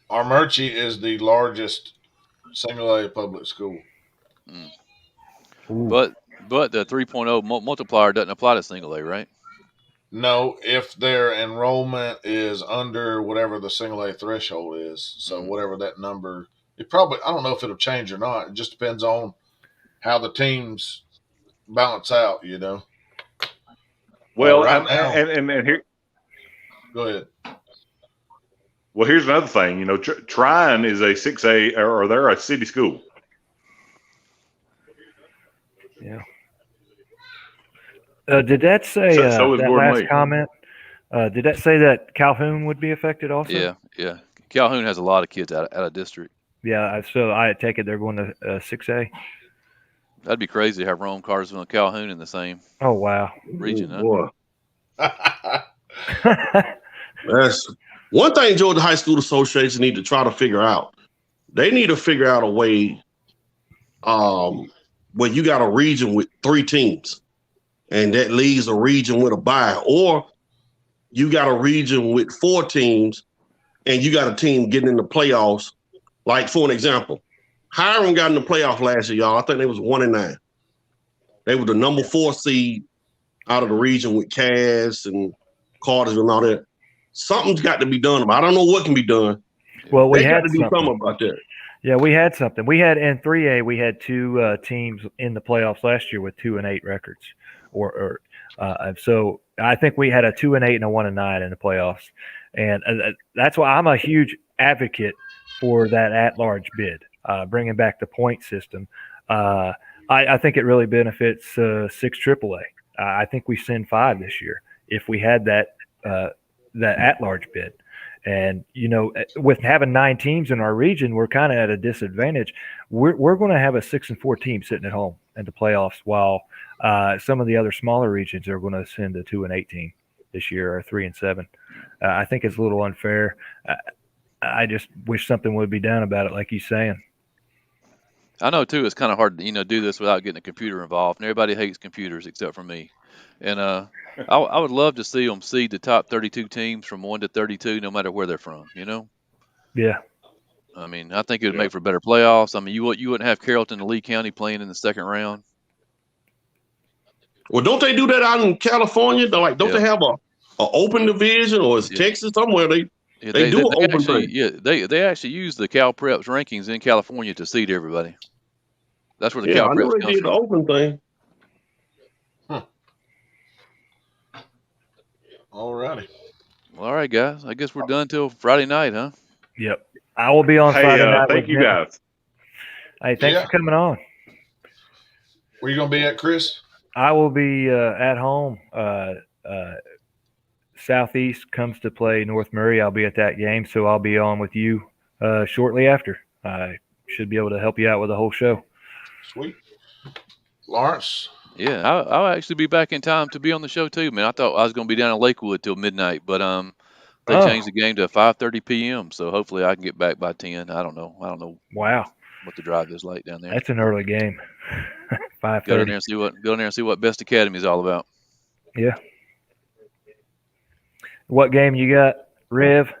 Armuchee is the largest single-A public school. But the 3.0 multiplier doesn't apply to single A, right? No, if their enrollment is under whatever the single-A threshold is. So whatever that number, I don't know if it'll change or not. It just depends on how the teams balance out, you know. Well, right now, and here, go ahead. Well, here's another thing. You know, Tryon is a 6A, or they're a city school. Yeah. Did that say that last comment? Did that say that Calhoun would be affected also? Yeah. Calhoun has a lot of kids out of district. Yeah, so I take it they're going to 6A. That'd be crazy to have Rome, Cartersville, and Calhoun in the same. Oh wow. Region. Boy. That's one thing Georgia High School Association need to try to figure out. They need to figure out a way where you got a region with 3 teams, and that leaves a region with a bye, or you got a region with 4 teams, and you got a team getting in the playoffs. Like, for an example, Hiram got in the playoff last year, y'all. I think they was 1-9. They were the number 4 seed out of the region with Cass and Cartersville and all that. Something's got to be done about it. I don't know what can be done. Well, we had had to do something about that. Yeah, we had something. We had in 3A, we had 2 teams in the playoffs last year with 2-8 records. So I think we had a 2-8 and a 1-9 in the playoffs, and that's why I'm a huge advocate for that at-large bid, bringing back the point system. I think it really benefits 6 AAA. I think we send 5 this year if we had that at-large bid. And, you know, with having 9 teams in our region, we're kind of at a disadvantage. We're going to have a 6-4 team sitting at home in the playoffs, while some of the other smaller regions are going to send a 2-8 team this year, or 3-7. I think it's a little unfair. I just wish something would be done about it, like he's saying. I know too. It's kind of hard to do this without getting a computer involved, and everybody hates computers except for me. And I would love to see them seed the top 32 teams from 1 to 32, no matter where they're from. You know. Yeah. I mean, I think it would make for better playoffs. I mean, you wouldn't have Carrollton and Lee County playing in the second round. Well, don't they do that out in California? Don't they have a open division, or is Texas somewhere they do an open thing? Yeah, they actually use the Cal Preps rankings in California to seed everybody. That's where the Cal Preps comes did from. The open thing. All righty. Well, all right, guys. I guess we're done till Friday night, huh? Yep. I will be on Friday night. Thank you, guys. Hey, thanks for coming on. Where you going to be at, Chris? I will be at home. Southeast comes to play North Murray. I'll be at that game, so I'll be on with you shortly after. I should be able to help you out with the whole show. Sweet. Lawrence? Yeah, I'll actually be back in time to be on the show too, man. I thought I was going to be down in Lakewood till midnight, but they changed the game to 5:30 p.m. So hopefully I can get back by 10. I don't know. Wow. What the drive is like down there. That's an early game. 5:30. Go in there and see what Best Academy is all about. Yeah. What game you got, Rev?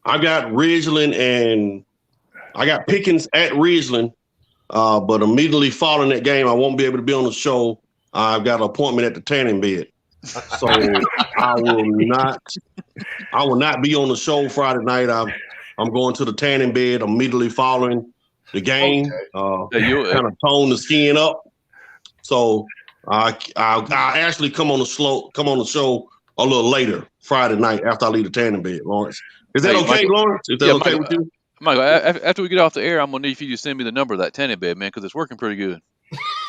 I got Ridgeland, and I got Pickens at Ridgeland. But immediately following that game, I won't be able to be on the show. I've got an appointment at the tanning bed, so I will not be on the show Friday night. I'm going to the tanning bed immediately following the game. Kind of tone the skin up. So I'll actually come on the show a little later Friday night after I leave the tanning bed. Lawrence, is that okay, Michael, Lawrence? Is that okay with you? Michael, after we get off the air, I'm gonna need for you to send me the number of that tanning bed, man, because it's working pretty good.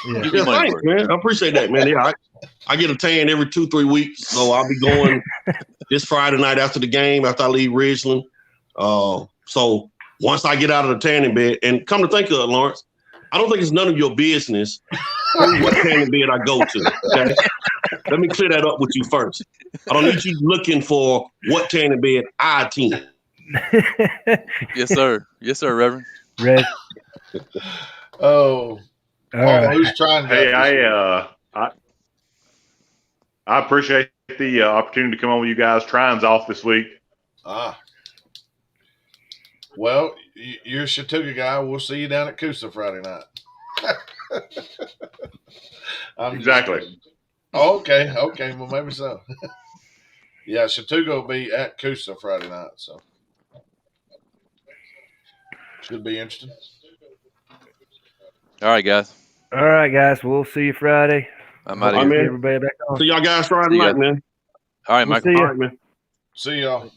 Yeah, thanks, man. I appreciate that, man. Yeah, I get a tan every 2-3 weeks, so I'll be going this Friday night after the game, after I leave Ridgeland. So once I get out of the tanning bed, and come to think of it, Lawrence, I don't think it's none of your business what tanning bed I go to. Okay? Let me clear that up with you first. I don't need you looking for what tanning bed I attend. Yes, sir. Yes, sir, Reverend. Red. Oh, who's trying? Hey, I appreciate the opportunity to come on with you guys. Trying's off this week. Well, you're a Chattooga guy. We'll see you down at Coosa Friday night. Exactly. Oh, okay. Well, maybe so. Yeah, Chattooga will be at Coosa Friday night, so should be interesting. All right, guys. We'll see you Friday. I'm out of here. Everybody back on. See y'all guys Friday night, man. All right, Michael. See All right, man. See y'all.